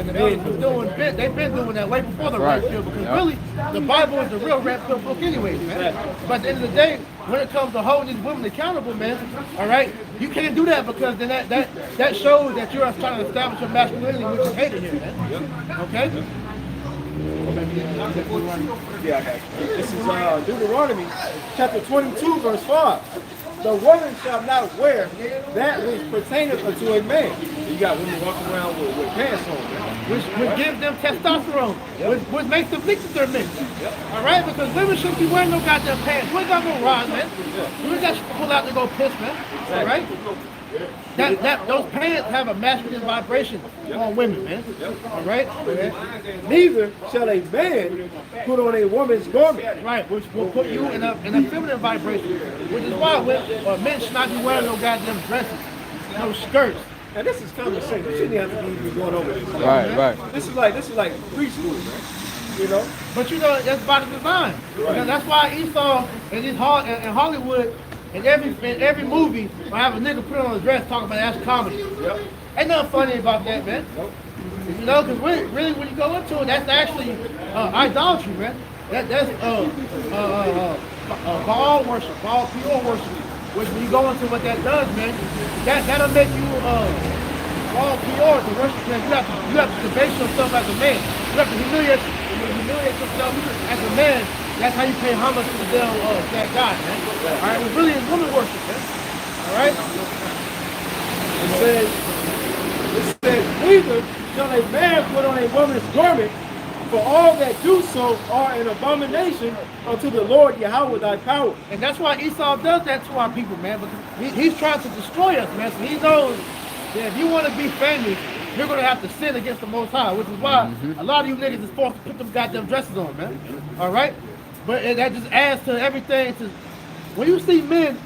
the elders was doing. They've been doing that way before the red pill, because really the Bible is the real red pill book anyways, man. But at the end of the day, when it comes to holding these women accountable, man, all right, you can't do that because then that shows that you're trying to establish your masculinity, which is hated here, man. Okay? Yeah, I got you. This is Deuteronomy chapter 22, verse 5. The woman shall not wear that which pertaineth unto a man. You got women walking around with pants on, man. Which gives them testosterone, which makes them think that they're men. All right, because women shouldn't be wearing no goddamn pants. We ain't got no rod, man. We ain't got to pull out to go piss, man. All right. Those pants have a masculine vibration on women, man. All right. Neither shall a man put on a woman's garment. Right, which will put you in a feminine vibration, which is why men should not be wearing no goddamn dresses, no skirts. And this is common sense. You shouldn't have to be going over this. Right. This is like preschool, man. You know. But you know that's by the design. Right. Because that's why Esau in Hollywood, in every movie, I have a nigga put on a dress talking about that's comedy. Yep. Ain't nothing funny about that, man. Nope. You know, because really when you go into it, that's actually idolatry, man. That's Baal worship, Baal pure worship. Which when you go into what that does, man, that'll make you Baal pure to worship. Man. You have to debase yourself as a man. You have to humiliate yourself as a man. That's how you pay homage to the devil, that God, man. All right, it really is woman worship, man. All right. It says, neither shall a man put on a woman's garment, for all that do so are an abomination unto the Lord Yahweh thy power. And that's why Esau does that to our people, man. Because he's trying to destroy us, man. So he knows that if you want to be famous, you're going to have to sin against the Most High, which is why a lot of you niggas is forced to put them goddamn dresses on, man. All right? But that just adds to everything. When you see men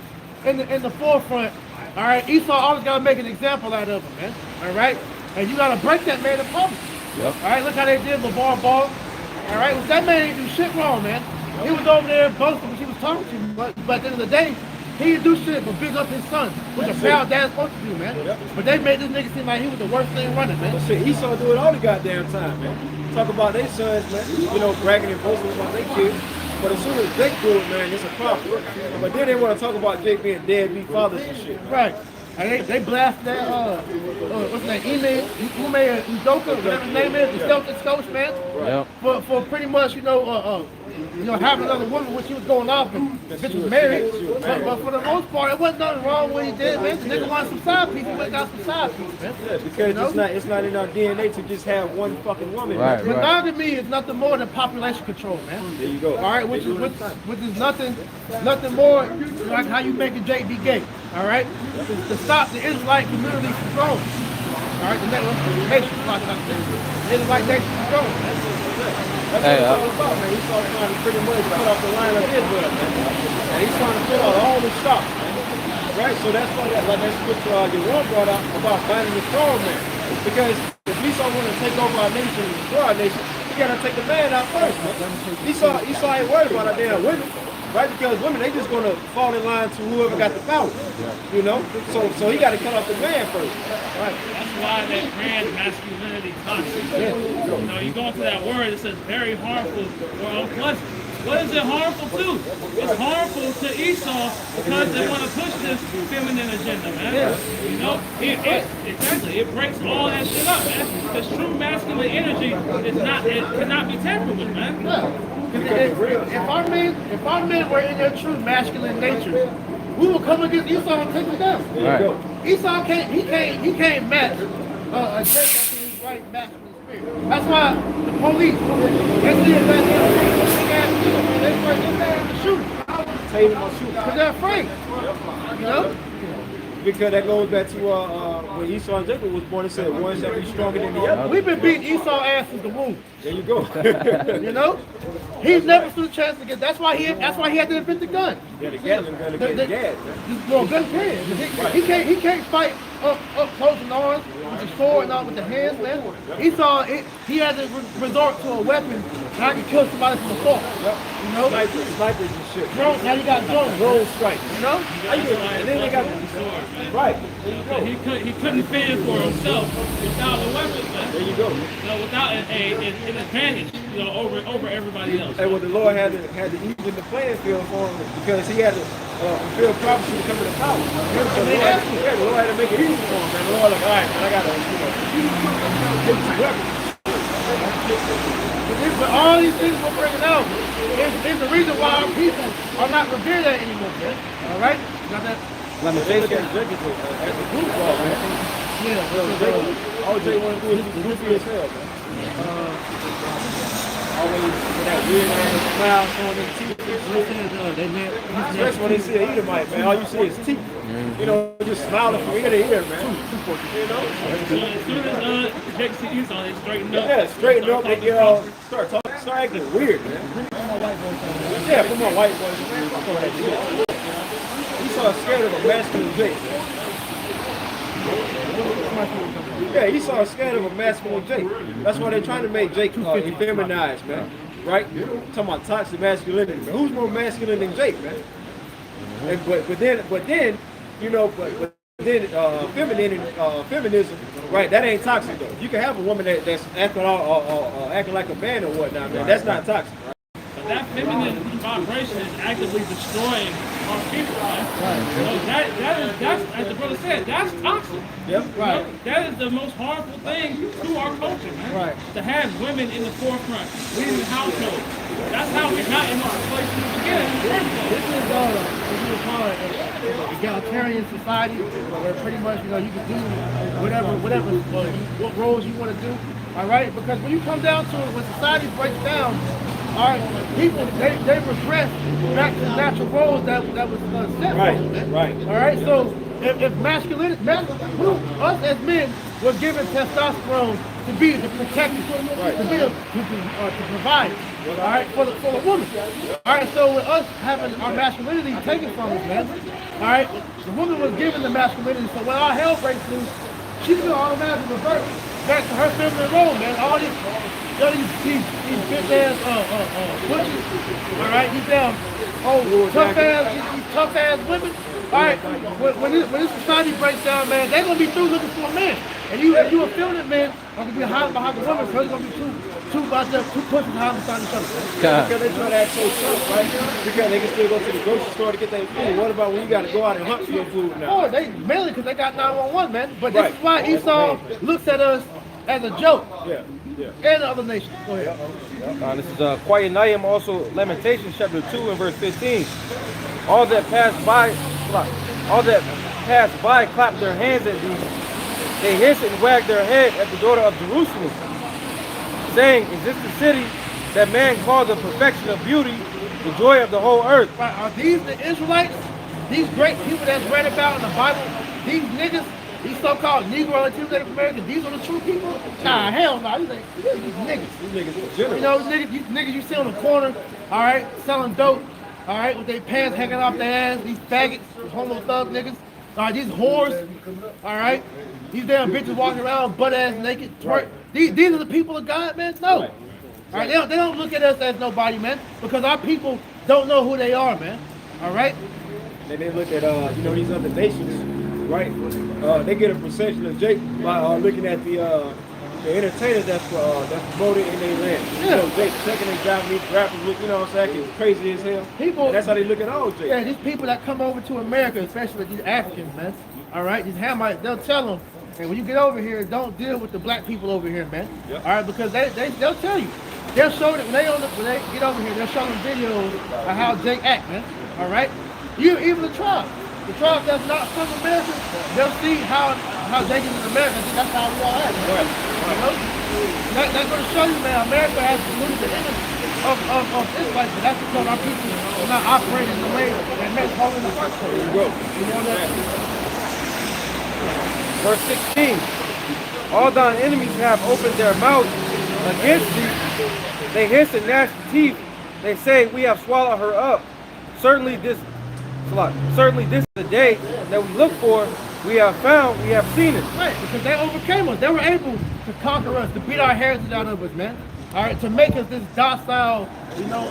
in the forefront, all right, Esau always got to make an example out of them, man. All right? And you got to break that man in public. Yep. All right, look how they did LeVar Ball. All right, well, that man didn't do shit wrong, man. He was over there boasting when she was talking to him, but at the end of the day, he didn't do shit but big up his son, which a proud dad's supposed to do, man. But they made this nigga seem like he was the worst thing running, man. But shit, Esau do it all the goddamn time, man. Talk about their sons, man. You know, bragging and boasting about their kids. But as soon as Jake do it, man, it's a problem. But then they want to talk about Jake being deadbeat fathers and shit. Right. And they blast that, what's his name, Ume Udoka, whatever his name is, the Celtics coach, man. Yep. For pretty much, having another woman when she was going off and the bitch was married. But for the most part, it wasn't nothing wrong with what he did, man. The nigga wanted some side people, but got some side people, man. Yeah, because it's not in our DNA to just have one fucking woman. Right. Monogamy is nothing more than population control, man. There you go. All right, which is nothing more like how you make a Jake be gay. All right, to stop the Israelite community from growing. All right, the nation, Israelite nation from growing. That's what it's all about, man. He's trying to pretty much cut off the line of Israel, man. And he's trying to fill out all the stops, man. Right? So that's why that scripture Yaron brought out about finding the strong man. Because if Esau want to take over our nation and destroy our nation, we got to take the man out first, man. Esau ain't worried about our damn women. Right, because women, they just gonna fall in line to whoever got the power, you know. So he got to cut off the man first. Right. That's why that trans masculinity toxic. You go into that word, it says very harmful or unpleasant. What is it harmful to? It's harmful to Esau because they want to push this feminine agenda, man. You know, it breaks all that shit up, man. This true masculine energy cannot be tampered with, man. If our men were in their true masculine nature, we will come against Esau and take him down. Right. Esau can't match a Jake that's in his right masculine spirit. That's why the police, they see a man to shoot him. Because they're afraid. You know? Because that goes back to when Esau and Jacob was born. It said one shall be stronger than the other. We've been beating Esau ass since the womb. There you go. You know, he's never stood a chance to get. That's why he had to invent the gun. Yeah, the Gatling gun against the gas. Well, gun period. He can't fight up close and arms with the sword and all with the hands, man. Esau, he had to resort to a weapon that could kill somebody from afar. You know, snipers and shit. Drones. Now you got drones. Drone strikes. You know, and then they got right. He couldn't fend for himself without the weapons, man. There you go. Without an advantage, over everybody else. And what the Lord had to even the playing field for him because he had to fulfill prophecy to come to the power. So the Lord had to make it easy for him, man. The Lord like, all right, man, I gotta, give you some weapons. But all these things we're bringing out is the reason why our people are not revered that anymore, man. All right? Got that? Lamentation. As a goofball, man. Yeah. All Jay want to do is be goofy as hell, man. Always with that weird ass smile showing their teeth. Especially when they see an Edomite, man. All you see is teeth. You know, just smiling from ear to ear, man. You know? As soon as Jake see Esau, they straighten up. Yeah, straighten up, they start talking, start acting weird, man. Yeah, put my white boys in there. Fuck all that shit. Esau scared of a masculine Jake. Yeah, Esau is scared of a masculine Jake. That's why they're trying to make Jake effeminized, man. Right? Talking about toxic masculinity, man. Who's more masculine than Jake, man? And, but then, you know, but then feminism, right? That ain't toxic though. You can have a woman that's acting acting like a man or whatnot, man. That's not toxic, right? But that feminine vibration is actively destroying our people, right? So that's as the brother said, that's toxic. Yep. Right. That is the most harmful thing to our culture, man. Right. To have women in the forefront, leading the household. That's how we got in this place to begin. This is what you would call it an egalitarian society where pretty much, you know, you can do whatever what roles you want to do. All right? Because when you come down to it, when society breaks down, all right, people, they regress back to the natural roles that was set for them. Right. All right, so if masculinity, us as men were given testosterone to be the protector, to be to provide, all right, for the woman. All right, so with us having our masculinity taken from us, man, all right, the woman was given the masculinity, so when our hell breaks loose, she's gonna automatically revert back to her feminine role, man. All these bitch ass butchers, all right, these damn tough ass women. All right, when this society breaks down, man, they're gonna be through looking for a man, and you a feminine man are gonna be hiding behind the woman, so it's gonna be two pushes hiding beside each other. Because they try to act so tough, right? Because they can still go to the grocery store to get their food. What about when you got to go out and hunt for your food now? Oh, mainly because they got 911, man. But this is why Esau looks at us as a joke. Yeah. And other nations. Go ahead. This is Quiet also Lamentations chapter 2 and verse 15. All that pass by clap their hands at thee. They hiss and wag their head at the daughter of Jerusalem, saying, is this the city that man called the perfection of beauty, the joy of the whole earth? Right. Are these the Israelites? These great people that's read about in the Bible? These niggas? These so-called Negro and Native Americans, these are the true people? Nah, hell no. These niggas. These niggas are You know, these niggas you see on the corner, all right, selling dope, all right, with their pants hanging off their ass, these faggots, homo thug niggas, all right, these whores, all right, these damn bitches walking around butt-ass naked, twerk. These are the people of God, man? No. All right, they don't look at us as nobody, man, because our people don't know who they are, man, all right? Then they look at, you know, these other nations, right? They get a perception of Jake by looking at the entertainers that's promoted in their land. Yeah. You know, Jake taking their Japanese rappers, you know what I'm saying, acting crazy as hell. People, and that's how they look at old Jake. Yeah, these people that come over to America, especially these Africans, man, all right, these Hamites, they'll tell them, hey, when you get over here, don't deal with the black people over here, man. Yep. All right, because they'll tell you. They'll show them, when they get over here, they'll show them videos of how Jake act, man. All right? Even the tribe that's not from America, they'll see how Jake is in America. I think that's how we all act, man. Right. You know? That's going to show you, man, America has lose the image of Israelites, but that's because our people are not operating the way that makes home in the first place. You know that? Verse 16. All thine enemies have opened their mouths against thee. They hiss and gnash the teeth. They say, we have swallowed her up. Certainly this is the day that we look for. We have found, we have seen it. Right, because they overcame us. They were able to conquer us, to beat our heritage out of us, man. All right, to make us this docile, you know,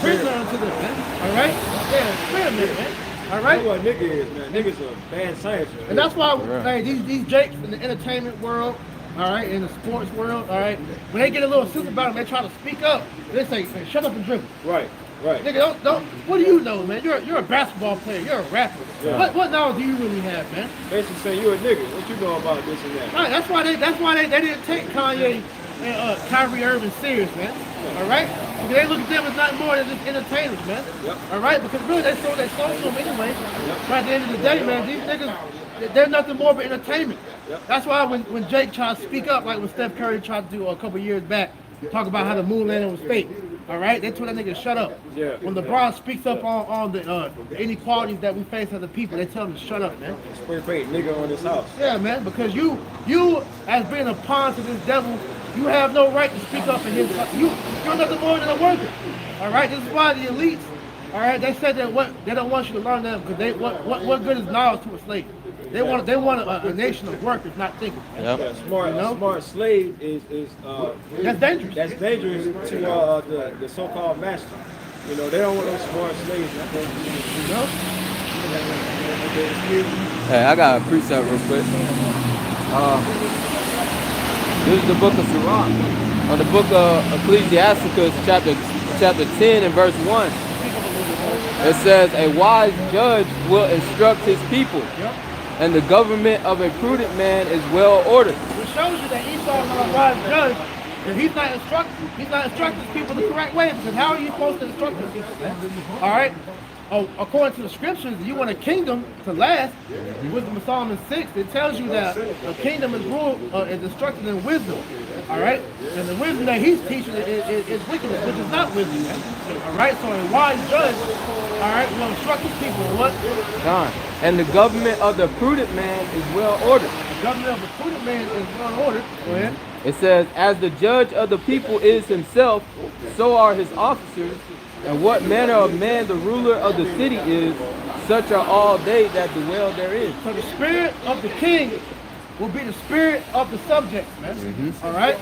prisoner unto them, man. All right? Yeah, wait a minute, man. All right? That's what nigga is, man. Niggas are bad science. And that's why hey, these Jakes in the entertainment world, all right, in the sports world, all right, when they get a little super about them, they try to speak up. They say, hey, shut up and dribble. Right. Right. Nigga, don't. What do you know, man? You're a basketball player. You're a rapper. Yeah. What knowledge do you really have, man? Basically saying you're a nigga. What you know about this and that? Right. That's why they didn't take Kanye and Kyrie Irving serious, man. All right. Because they look at them as nothing more than just entertainers, man. Yep. All right. Because really they sold to them anyway. But at the end of the day, man, these niggas, they're nothing more but entertainment. Yep. That's why when Jake tried to speak up, like when Steph Curry tried to do a couple years back, talk about how the moon landing was fake. All right, they told that nigga to shut up. Yeah. When LeBron speaks up on the inequalities that we face as a people, they tell him to shut up, man. Spray paint nigga on this house. Yeah, man, because you as being a pawn to this devil, you have no right to speak up in his. You're nothing more than a worker. All right, this is why the elites. All right, they said that they don't want you to learn that because what good is knowledge to a slave? They want a nation of workers, not thinkers. Yep. Yeah, a smart slave is That's dangerous. That's dangerous to the so-called master. You know, they don't want no smart slaves. You know? Hey, I got a precept real quick. This is the book of Sirach. On the book of Ecclesiasticus, chapter 10 and verse 1. It says, a wise judge will instruct his people, and the government of a prudent man is well ordered. Which shows you that Esau is not a wise judge. If he's not instructing his people the correct way, because how are you supposed to instruct his people, man? All right? Oh, according to the scriptures, you want a kingdom to last. Wisdom of Solomon 6, it tells you that a kingdom is ruled, is instructed in wisdom. All right? And the wisdom that he's teaching is wickedness, which is not wisdom, man. All right? So a wise judge, all right, will instruct his people in what? John. And the government of the prudent man is well ordered. The government of the prudent man is well ordered. Go ahead. It says, as the judge of the people is himself, so are his officers, and what manner of man the ruler of the city is, such are all they that dwell therein. So the spirit of the king will be the spirit of the subjects, man. All right?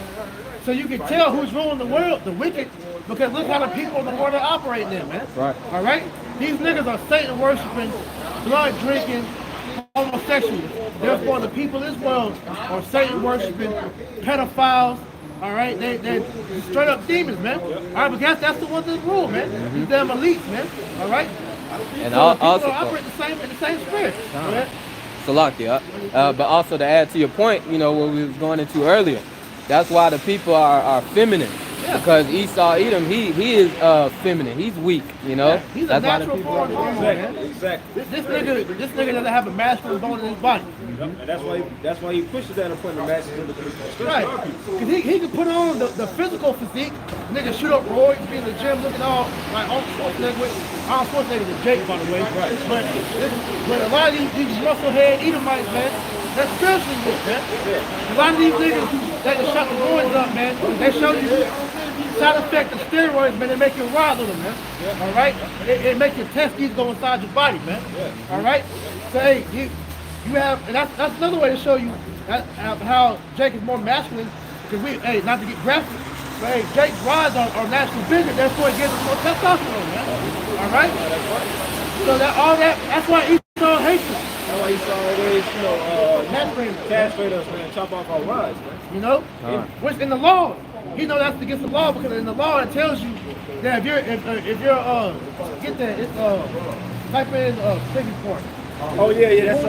So you can tell who's ruling the world, the wicked, because look how the people in the world are operating in, man. Right. All right? These niggas are Satan worshiping, blood drinking, homosexuals. Therefore, the people of this world are Satan worshiping, pedophiles. All right, they're straight up demons, man. All right, but that's the ones that rule, man. These damn elites, man. All right. And So also, people operate in the same spirit. Go ahead. Salakia, but also to add to your point, you know, what we was going into earlier, that's why the people are feminine. Yeah. Because Esau Edom, he is feminine. He's weak, you know. Yeah, he's that's a why the natural people born are homo, man. Exactly. This nigga doesn't have a masculine bone in his body. And that's why he pushes that upon the masses of the people. Right. Because he can put on the physical physique, nigga shoot up roids, be in the gym looking all like Arnold Schwarzenegger is Jake, by the way. Right. But a lot of these musclehead Edomites, man, that's spiritually good, man. A lot of these niggas that can shut the roids up, man, they show you side effect of steroids, man, they make you ride with them, man. All right? It makes your testes go inside your body, man. All right? So, hey, you have, and that's another way to show you how Jake is more masculine, because not to get graphic, but hey, Jake's rods are naturally bigger, therefore he gives us more testosterone, man. All right? So that's why Esau hates us. That's why Esau always, castrate us, man, chop off our rods, man. You know? Which in the law, he knows that's against the law, because in the law it tells you that if you're get that, it's type in Figure Point. Oh yeah, that's I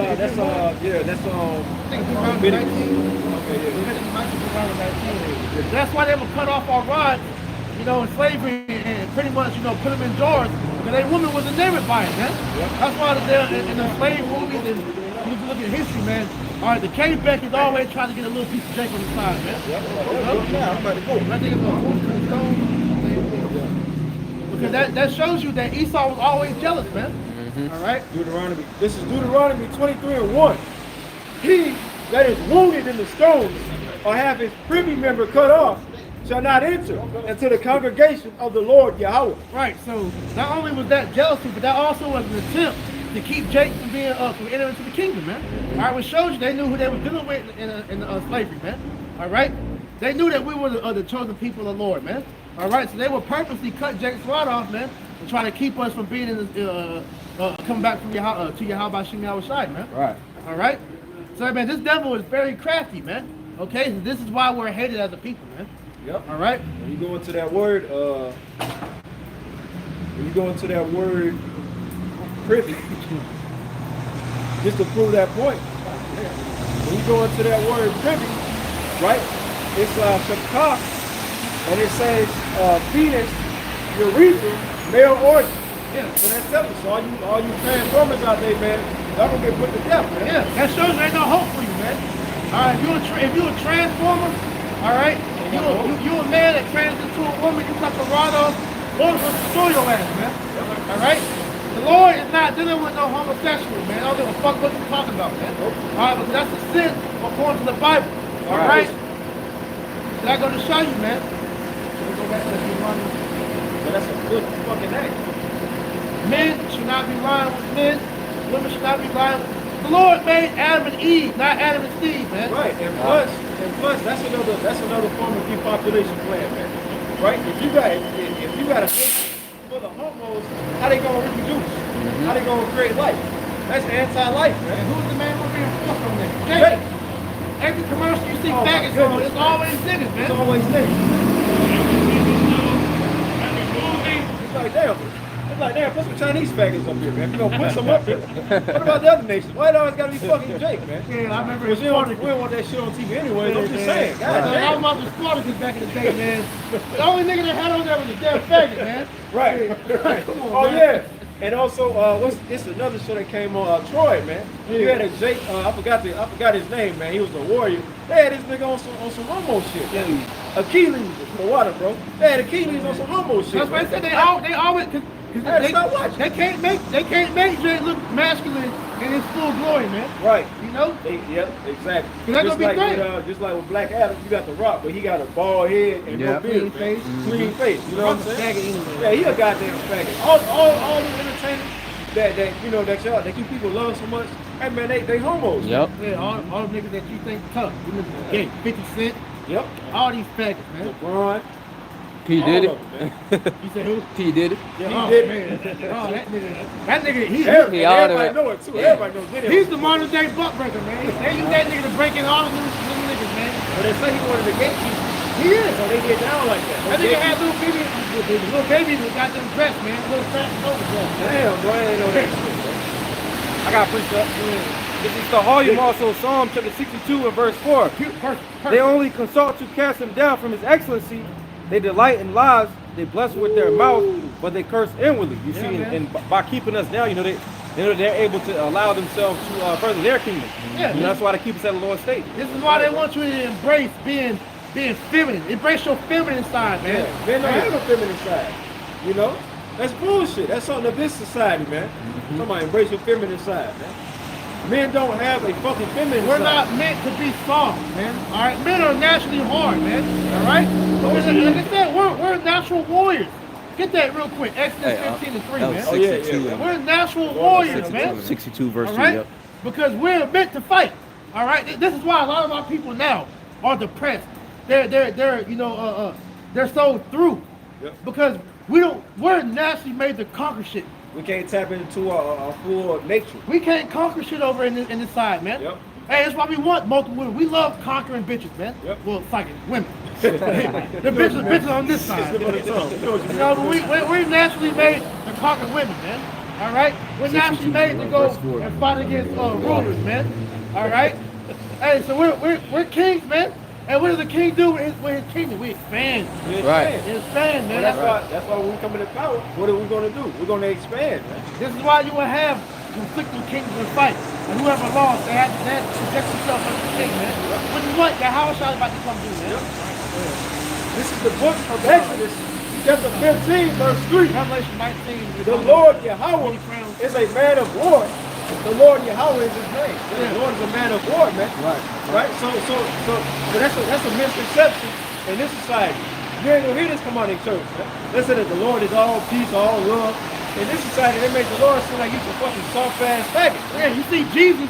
think it's around 19. That's why they would cut off our rods, you know, in slavery and pretty much, you know, put them in jars, because a woman was enamored by it, man. That's why in the slave movies and if you look at history, man, all right, the cave Beck is always trying to get a little piece of Jake on the side, man. I'm about to go. I think it's a stone. Because that shows you that Esau was always jealous, man. All right? Deuteronomy. This is Deuteronomy 23:1. He that is wounded in the stones or have his privy member cut off shall not enter into the congregation of the Lord Yahweh. Right, so not only was that jealousy, but that also was an attempt to keep Jake from being from entering into the kingdom, man. All right, which shows you they knew who they were dealing with in slavery, man. All right, they knew that we were the chosen people of the Lord, man. All right, so they would purposely cut Jake's rod off, man, and try to keep us from being in coming back from to Yahweh Shem Yahweh Shai, man. Right. All right, so man, this devil is very crafty, man. Okay, so this is why we're hated as a people, man. Yep. All right. When you go into that word, when you go into that word privy, just to prove that point, when you go into that word privy, right? It's shakah, and it says penis, urethra, male organ. Yeah. So that's telling you. So all you transformers out there, man, y'all gonna get put to death, man. Yeah, that shows there ain't no hope for you, man. All right, if you a transformer, all right, you a man that trans into a woman, you got the rod off, Lord will destroy your ass, man. All right? The Lord is not dealing with no homosexual, man. I don't give a fuck what you're talking about, man. All right, but that's a sin according to the Bible. All right? So I'm going to show you, man. So we go back to Deuteronomy. But that's a good fucking act. Men should not be lying with men. Women should not be lying with... The Lord made Adam and Eve, not Adam and Steve, man. Right, and plus, that's another form of depopulation plan, man. Right? If you got a nation full of homos, how they gonna reproduce? How they gonna create life? That's anti-life, man. And who's the man who's being forced on that? Jake. Every commercial you see Oh, my faggots on, goodness. it's always niggas, man. It's always niggas. It's like, damn, put some Chinese faggots up here, man. You know, put some up here. What about the other nations? Why it always gotta be fucking Jake, man? Yeah, I remember Because we don't want that shit on TV anyway. I'm just saying. God I damn. was watching Spartacus back in the day, man. The only nigga that had on there was a damn faggot, man. Right. Come on, Oh man. yeah. And also, it's another show that came on Troy, man. You had a Jake. I forgot his name, man. He was a warrior. They had this nigga on some homo shit. Yeah. Achilles for the water, bro. They had Achilles on some homo shit. That's why I man. said they always Stop watching. they can't make Jay look masculine in his full glory, man. Right. You know? Yep, exactly. That's gonna be great. Just like with Black Adam, you got the Rock, but he got a bald head and no beard, Clean face. clean face. You know what I'm saying? Faggot anyway. Yeah, he a goddamn faggot. All these entertainers that you know that you people love so much, hey man, they homos. Yep. Yeah, all the niggas that you think tough. You niggas gay, 50 Cent, Yep. all these faggots, man. LeBron. P all did of it. them, man. You said who? P did it. Yeah, Oh, he did. man. Oh, that nigga, He Everybody all the way- know it too. Everybody knows it. he's the modern day butt breaker, man. They use that nigga to break in all the little niggas, man. But they say he wanted to gatekeep. He is. So they get down like that. That nigga had little babies that got them dressed, man. Little fat overdress. Damn, bro, I ain't know that shit, bro. I got preached up. This is the volume also Psalm chapter 62 and verse 4. Perfect. They only consult to cast him down from his excellency. They delight in lies. They bless with their mouth, but they curse inwardly. You see, and by keeping us down, they're able to allow themselves to further their kingdom. Yeah. That's why they keep us at a lower state. This is why they want you to embrace being feminine. Embrace your feminine side, man. Yeah, men don't have a feminine side. You know? That's bullshit. That's something of this society, man. Somebody embrace your feminine side, man. Men don't have a fucking feminine We're side. not meant to be soft, man. All right, men are naturally hard, man. All right, but like I said, we're natural warriors. Get that real quick. Exodus 15 and 3, man. Oh, yeah. We're natural warriors, man. 62 verse All 2. right, Yep. because we're meant to fight. All right, this is why a lot of our people now are depressed. They're they're so through because we're naturally made to conquer shit. We can't tap into our full nature. We can't conquer shit over in this side, man. Yep. Hey, that's why we want multiple women. We love conquering bitches, man. Yep. Well, fucking women. the bitches on this side. No, but we're naturally made to conquer women, man. All right? We're naturally made to go and fight against rulers, man. All right? Hey, so we're kings, man. And what does the king do with his kingdom? We expand. Right. Expand, man. That's why when we come into power, what are we going to do? We're going to expand, man. This is why you will have conflicting kingdoms and fights. And whoever lost, they have to subject themselves under the king, man. Which is what Yahweh is about to come do, man. This is the book of Exodus, chapter 15, verse 3. Revelation 19. The Lord Yahweh is a man of war. The Lord Yahweh is his name. The Lord is a man of war, man. Right? So that's a misconception in this society. You ain't gonna hear this come out in church, man. They say that the Lord is all peace, all love. In this society, they make the Lord seem like he's a fucking soft-ass faggot. Yeah, you see Jesus,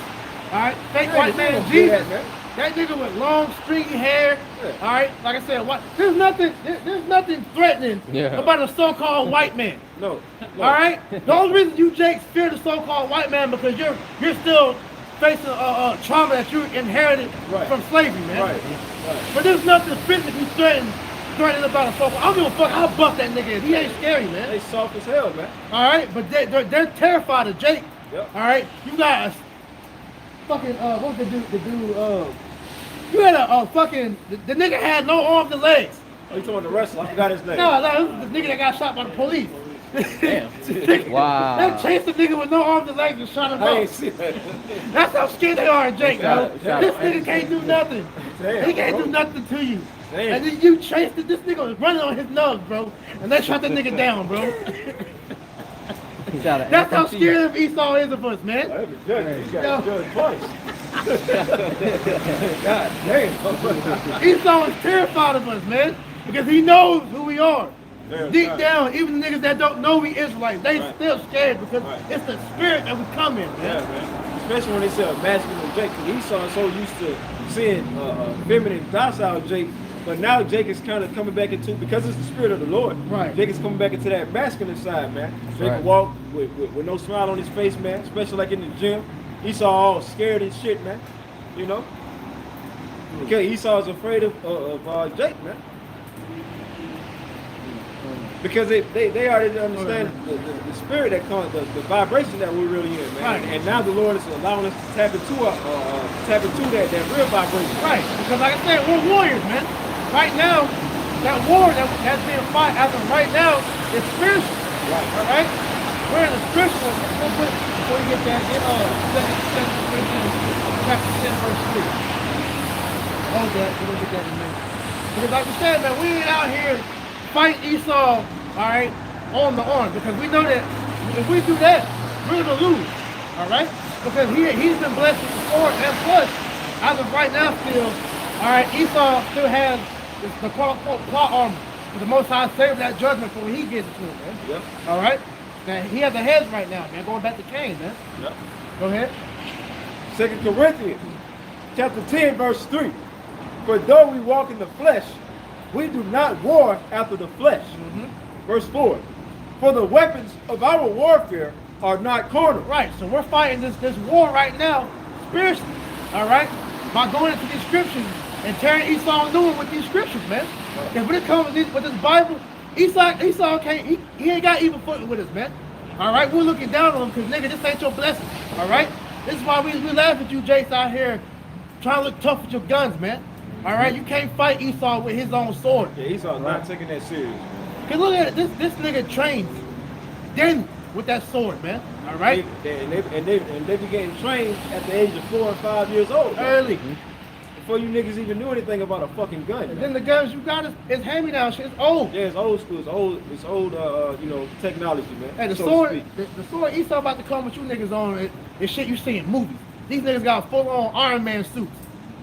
all right, fake Yeah, white they man don't do Jesus. that, man. That nigga with long, stringy hair. Yeah. All right, like I said, there's nothing threatening about a so-called white man. No. All right, the only reason you Jakes fear the so-called white man because you're still facing trauma that you inherited Right. from slavery, man. Right. But there's nothing physically threatening threatening about a phone call. I don't give a fuck. I'll bust that nigga in. He ain't scary, man. They soft as hell, man. All right, but they're terrified of Jake. Yep. All right, you got a fucking what's the dude? You had a fucking the nigga had no arms and legs. Oh, you talking the wrestler? I forgot his name. No, this is the nigga that got shot by the police. Damn. Wow. They chased the nigga with no arms and legs and shot him I ain't out. see that. That's how scared they are of Jake, bro. Shot This him. nigga can't do nothing. Damn, He can't bro. do nothing to you. Damn. And then you chased it. This nigga was running on his nose, bro. And they shot that nigga down, bro. Shout out That's how FMC. scared of Esau is of us, man. That was judge. He got Yo. judged twice. God damn. Esau is terrified of us, man. Because he knows who we are. Yeah, Deep right. down, even the niggas that don't know we Israelites, they Right. still scared because Right. it's the spirit that we come in, Yeah, man. man. Especially when they say a masculine Jake. Because Esau is so used to seeing feminine, docile Jake. But now Jake is kind of coming back into, because it's the spirit of the Lord. Right. Jake is coming back into that masculine side, man. Jake right. can walk with no smile on his face, man. Especially like in the gym. Esau all scared and shit, man. You know? Because Esau is afraid of Jake, man. Because they already understand the spirit that comes, the vibration that we're really in, man. Right. And now the Lord is allowing us to tap into that real vibration. Right, because like I said, we're warriors, man. Right now, that war that's being fought as of right now is spiritual. Right. All right? We're in the spiritual. Before you get that, in 2 Corinthians chapter 10, verse 3. Hold that, we're gonna get that in a minute. Because like we said, man, we ain't out here fight Esau, all right, on the arm. Because we know that if we do that, we're gonna lose. All right? Because he's been blessed with the sword, and plus, as of right now still, all right, Esau still has the quote-unquote plot armor. The Most High saved that judgment for when he gets to it, man. Yep. All right? Now, he has the heads right now, man, going back to Cain, man. Yep. Go ahead. 2 Corinthians chapter 10, verse 3. For though we walk in the flesh, we do not war after the flesh. Verse 4. For the weapons of our warfare are not carnal. Right, so we're fighting this war right now, spiritually, all right? By going into these scriptures and tearing Esau new with these scriptures, man. And when it comes with this Bible, Esau can't, he ain't got even footing with us, man. All right, we're looking down on him because, nigga, this ain't your blessing, all right? This is why we laugh at you, Jace, out here trying to look tough with your guns, man. All right, you can't fight Esau with his own sword. Yeah, Esau's not taking that serious. Cause look at it, this nigga trains then with that sword, man. All right, They began trained at the age of 4 and 5 years old. man. early. Before you niggas even knew anything about a fucking gun. And man. then the guns you got is hand-me-down shit. It's old. Yeah, it's old school. It's old, technology, man. Hey, the so to sword, speak. the sword Esau about to come with you niggas on is shit you see in movies. These niggas got full-on Iron Man suits.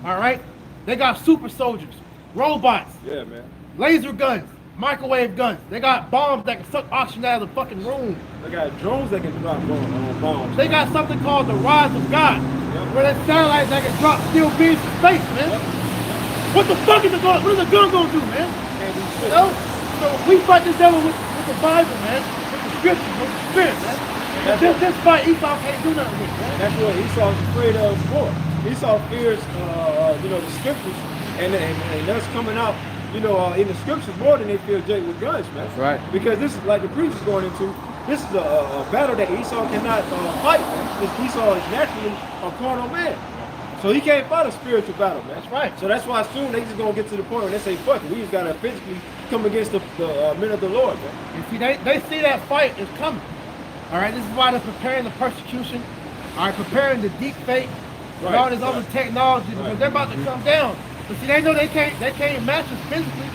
All right, they got super soldiers, robots, Yeah, man. laser guns, microwave guns. They got bombs that can suck oxygen out of the fucking room. They got drones that can drop bombs. They got something called the Rise of God, where that satellites that can drop steel beams to space, man. What the fuck is the gun? What is the gun gonna do, man? Can't do You shit. know? So we fight this devil with the Bible, man, with the scriptures, with the spirit, man. This fight Esau can't do nothing with, man. That's what Esau's afraid of more. Esau fears, the scriptures, and that's coming out, in the scriptures more than they fear Jake with guns, man. That's right. Because this is like the priest is going into. This is a battle that Esau cannot fight, man. Because Esau is naturally a carnal man. So he can't fight a spiritual battle, man. That's right. So that's why soon they just gonna get to the point where they say, fuck it, we just gotta physically come against the men of the Lord, man. You see, they see that fight is coming. All right, this is why they're preparing the persecution. All right, preparing the deep fake, and Right, all this other right. technology because Right. they're about to come down. But see, they know they can't match us physically.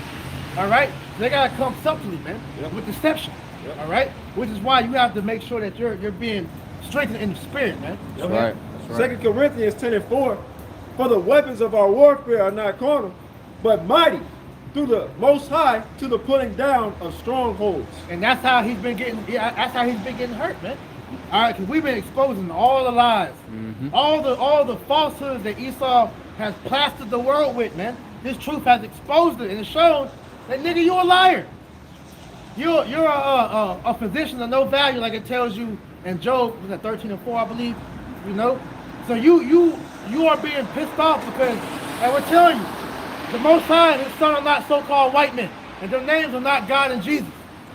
All right, they gotta come subtly, man, Yep. with deception. Yep. All right, which is why you have to make sure that you're being strengthened in the spirit, man. That's right. That's right. 2 Corinthians 10 and 4, for the weapons of our warfare are not carnal, but mighty through the Most High to the pulling down of strongholds. And that's how he's been getting. Yeah, that's how he's been getting hurt, man. All right, because we've been exposing all the lies, all the falsehoods that Esau has plastered the world with, man. This truth has exposed it and it's shown that nigga, you're a liar. You're a physician of no value, like it tells you in Job, was that 13 and 4, I believe. You know, so you are being pissed off because, and we're telling you, the Most High and His Son are not so-called white men. And their names are not God and Jesus.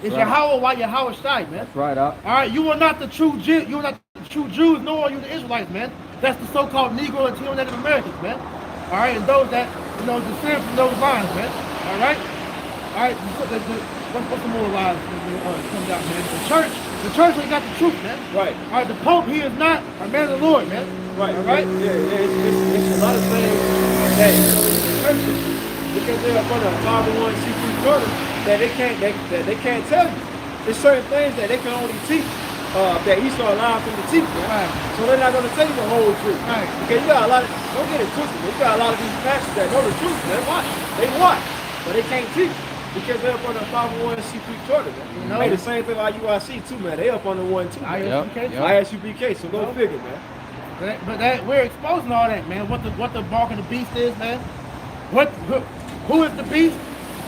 It's Right. Yahweh while Yahweh Shai, man. That's right, Doc. All right, you are not the true Jew. You are not the true Jews, nor are you the Israelites, man. That's the so-called Negro and Latino Native Americans, man. All right, and those that descend from those lines, man. All right, what's the more lies that comes out, man? The church ain't got the truth, man. Right. All right, the Pope, he is not a man of the Lord, man. Right. All right. It's a lot of things that churches, because they're up under a 501c3 charter, that they can't tell you. There's certain things that they can only teach. That Esau allowed them to teach, man. Right. So they're not going to tell you the whole truth. Right. Because you got a lot of, don't get it twisted, you got a lot of these pastors that know the truth, man. They watch, but they can't teach. Because they're up on the 501c3 charter, man. You know? Hey, the same thing like UIC too, man. They up on the one too. man. ISUPK. Yep. ISUPK, so go figure, man. But we're exposing all that, man. What the mark of the beast is, man. Who is the beast?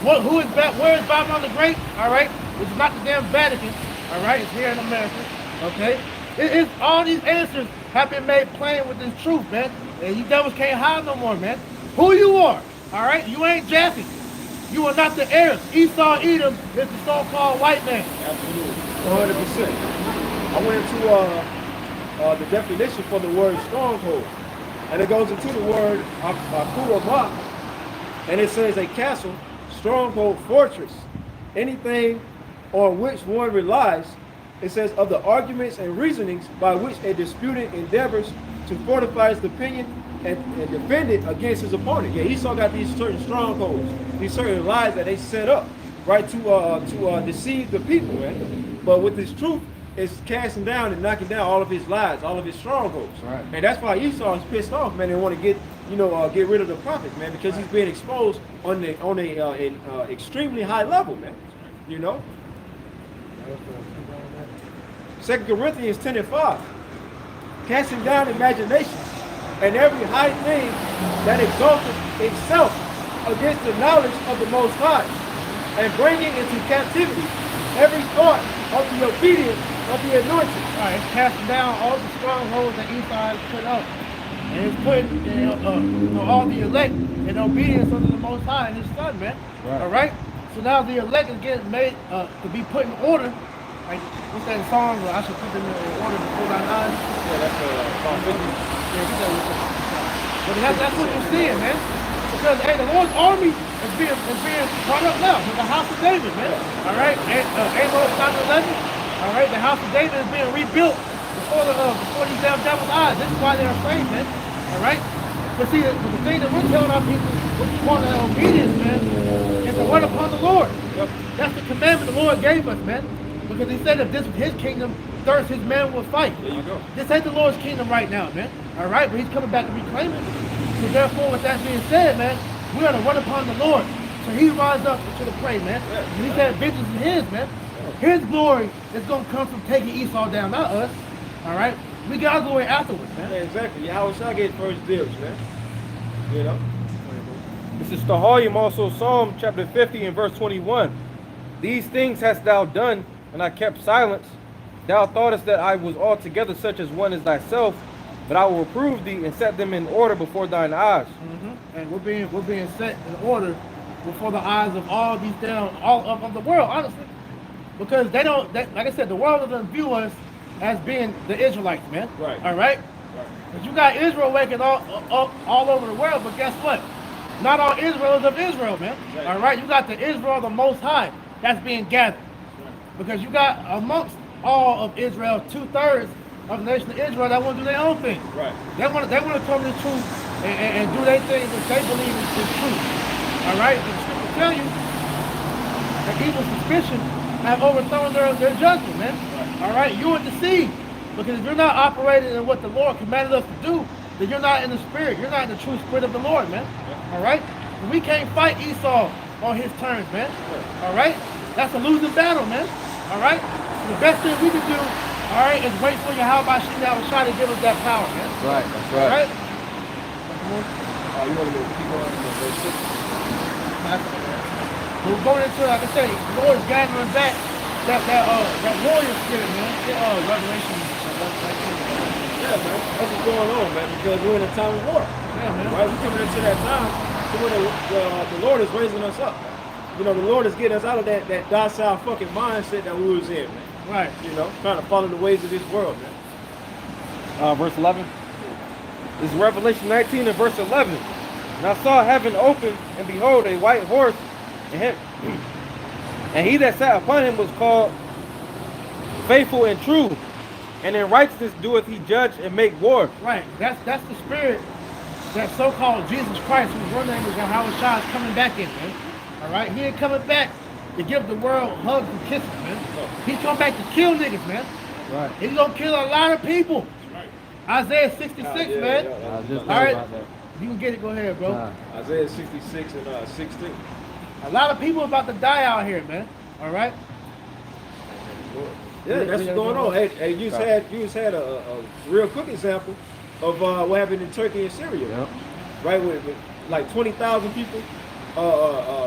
Who is that? Where is Babylon the Great? All right, it's not the damn Vatican. All right, it's here in America. Okay, it's all these answers have been made plain with this truth, man. And you devils can't hide no more, man. Who you are? All right, you ain't Jaffe. You are not the heirs. Esau Edom is the so-called white man. Absolutely, 100%. I went into the definition for the word stronghold, and it goes into the word akurama, and it says a castle, stronghold, fortress, anything on which one relies. It says of the arguments and reasonings by which a disputant endeavors to fortify his opinion and defend it against his opponent. Yeah, Esau got these certain strongholds, these certain lies that they set up, right, to deceive the people, man. But with this truth, it's casting down and knocking down all of his lies, all of his strongholds. Right. And that's why Esau is pissed off, man, and want to get rid of the prophet, man, because he's being exposed on a extremely high level, man. You know. 2 Corinthians 10:5, casting down imaginations and every high thing that exalteth itself against the knowledge of the Most High, and bringing into captivity every thought of the obedience of the anointed. All right, it's casting down all the strongholds that Esau has put up. And it's putting all the elect in obedience unto the Most High and His Son, man. Right. All right? So now the elect is getting made to be put in order. Like, what's that song? I should put them in order before thine eyes. Yeah, that's Psalm 50. Yeah, but that's what you're seeing, man. Because, hey, the Lord's army is being brought up now with the house of David, man. All right? Amos chapter 11. All right? The house of David is being rebuilt before these damn devil's eyes. This is why they're afraid, man. All right? But see, the thing that we're telling our people, what we want in obedience, man, is to run upon the Lord. Yep. That's the commandment the Lord gave us, man. Because He said if this was His kingdom, thirst His men will fight. There you go. This ain't the Lord's kingdom right now, man. All right? But He's coming back to reclaim it. So therefore, with that being said, man, we got to run upon the Lord. So He rise up to the prey, man. And He said vengeance is His, man. His glory is going to come from taking Esau down, not us. All right? We got glory afterwards, man. Yeah, exactly. Yahweh shall get first dibs, man. You know? This is Stahalium, also Psalm chapter 50 and verse 21. These things hast thou done, and I kept silence. Thou thoughtest that I was altogether such as one as thyself, but I will reprove thee and set them in order before thine eyes. And we're being set in order before the eyes of all these all of the world, honestly. Because like I said, the world doesn't view us as being the Israelites, man. Right. All right? But you got Israel waking all over the world, but guess what? Not all Israel is of Israel, man. Right. All right? You got the Israel, the Most High, that's being gathered. Because you got amongst all of Israel, 2/3 of the nation of Israel that want to do their own thing. Right. They want to come to the truth and do their thing which they believe is truth. All right? The scripture tell you that evil suspicion have overthrown their judgment, man. All right? You are deceived. Because if you're not operating in what the Lord commanded us to do, then you're not in the spirit. You're not in the true spirit of the Lord, man. All right? And we can't fight Esau on his terms, man. All right? That's a losing battle, man. All right? The best thing we can do, all right, is wait for Yahweh Shai to give us that power, man. That's right. That's All right. right? You want to keep on verse 6? We're going into, like I said, the Lord is gathering back that warrior spirit, man. Revelation. Yeah, man. That's what's going on, man, because we're in a time of war. Yeah, man. Right? We're coming into that time to where the Lord is raising us up. You know, the Lord is getting us out of that docile fucking mindset that we was in, man. Right. You know, trying to follow the ways of this world, man. Verse 11. This is Revelation 19 and verse 11. And I saw heaven open, and behold, a white horse, and he that sat upon him was called Faithful and True, and in righteousness doeth he judge and make war. Right. That's the spirit that so-called Jesus Christ, whose real name is Yahweh Shah, is coming back in, man. All right? He ain't coming back to give the world hugs and kisses, man. He's coming back to kill niggas, man. Right. He's gonna kill a lot of people. Isaiah 66, man. I was just All right. about that. You can get it, go ahead, bro. Isaiah 66 and 16. A lot of people about to die out here, man. All right? Yeah, that's what's going on. Hey, you just had a real quick example of what happened in Turkey and Syria. Yep. Right, with like 20,000 people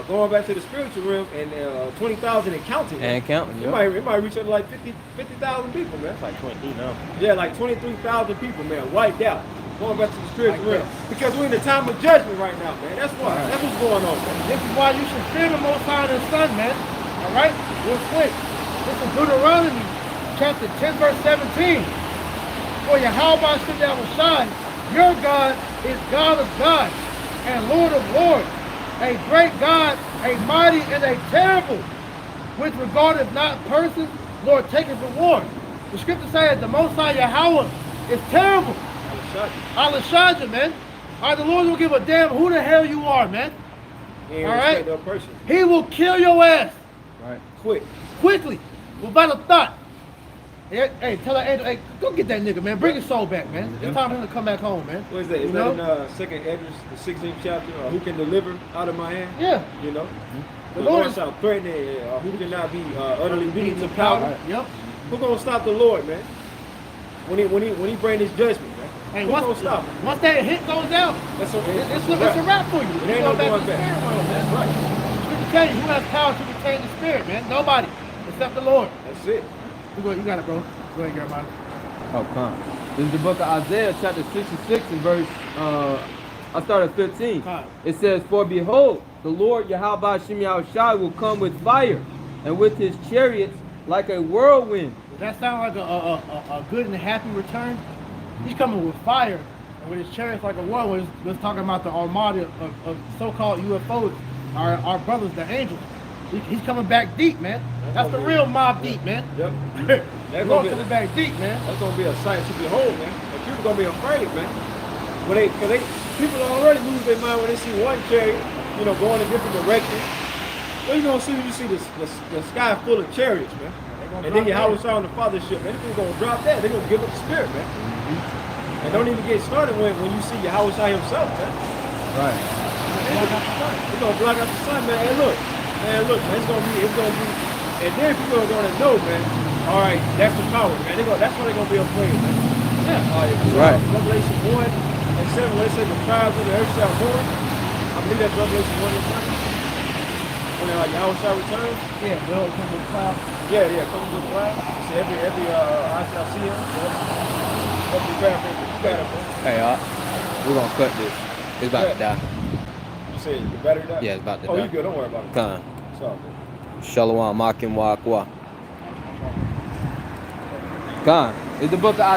going back to the spiritual realm, and 20,000 and counting. And counting, It might reach up to like 50,000 people, man. It's like 20 now. Yeah, like 23,000 people, man, wiped out. Going back to the spiritual realm. Because we're in the time of judgment right now, man. That's why. That's what's going on, man. This is why you should fear the Most High and His Son, man. All right? Real quick. This is Deuteronomy chapter 10, verse 17. For Yahweh Shai, your God is God of gods and Lord of lords, a great God, a mighty and a terrible, which regardeth not persons, nor taketh reward. The scripture says the Most High Yahweh is terrible. Alashadja, man. All right, the Lord don't give a damn who the hell you are, man. All right? right. He will kill your ass. Right. Quickly. Without a thought. Hey, tell that angel, hey, go get that nigga, man. Bring his soul back, man. It's time for him to come back home, man. What is that? Is that in 2nd Esdras, the 16th chapter? Who can deliver out of my hand? Yeah. You know? The The Lord Lord is shall threaten it, who cannot be utterly beaten to powder. Yep. Who gonna stop the Lord, man? When he bring his judgment, man. Hey, Who gonna stop him? once that hit goes out, It's it's a wrap for you. It ain't no back going to the back. spirit world, man. That's right. Scripture tell you who has power to retain the spirit, man. Nobody except the Lord. That's it. You got it, bro. Go ahead, Jeremiah. Oh, come. This is the book of Isaiah, chapter 66, and verse, I start at 15. Come. It says, For behold, the Lord Yahweh Shai will come with fire, and with his chariots like a whirlwind. Does that sound like a good and happy return? He's coming with fire, and with his chariots like a whirlwind. Let's talking about the armada of so-called UFOs, our brothers, the angels. He's coming back deep, man. That's the real mob deep, man. Yep. That's coming back deep, man. That's gonna be a sight to behold, man. And people gonna be afraid, man. People already lose their mind when they see one chariot, going in different directions. What you gonna see when you see the sky full of chariots, man? And then your house on the fathership, man. They're gonna drop that. They're gonna give up the spirit, man. And don't even get started when you see your house himself, man. Right. They're gonna block out the sun, man. And look, man, it's gonna be, and then people are gonna know, man. All right, that's the power, man. That's why they're gonna be afraid, man. Yeah. Right. Revelation 1 and 7, where it says the tribes of the earth shall mourn. I believe that's Revelation 1 and 7. When Yahweh shall return. Yeah, the Lord comes with cloud. Yeah, comes with cloud. So every I shall see him. Every paraphrase. Hey, we're going to cut this. It's about to die. You said the battery died? Yeah, it's about to die. Oh, you good. Don't worry about it. Come. It's all good. Shalom, Makim, Wakwa. Come. It's the book of Isaiah.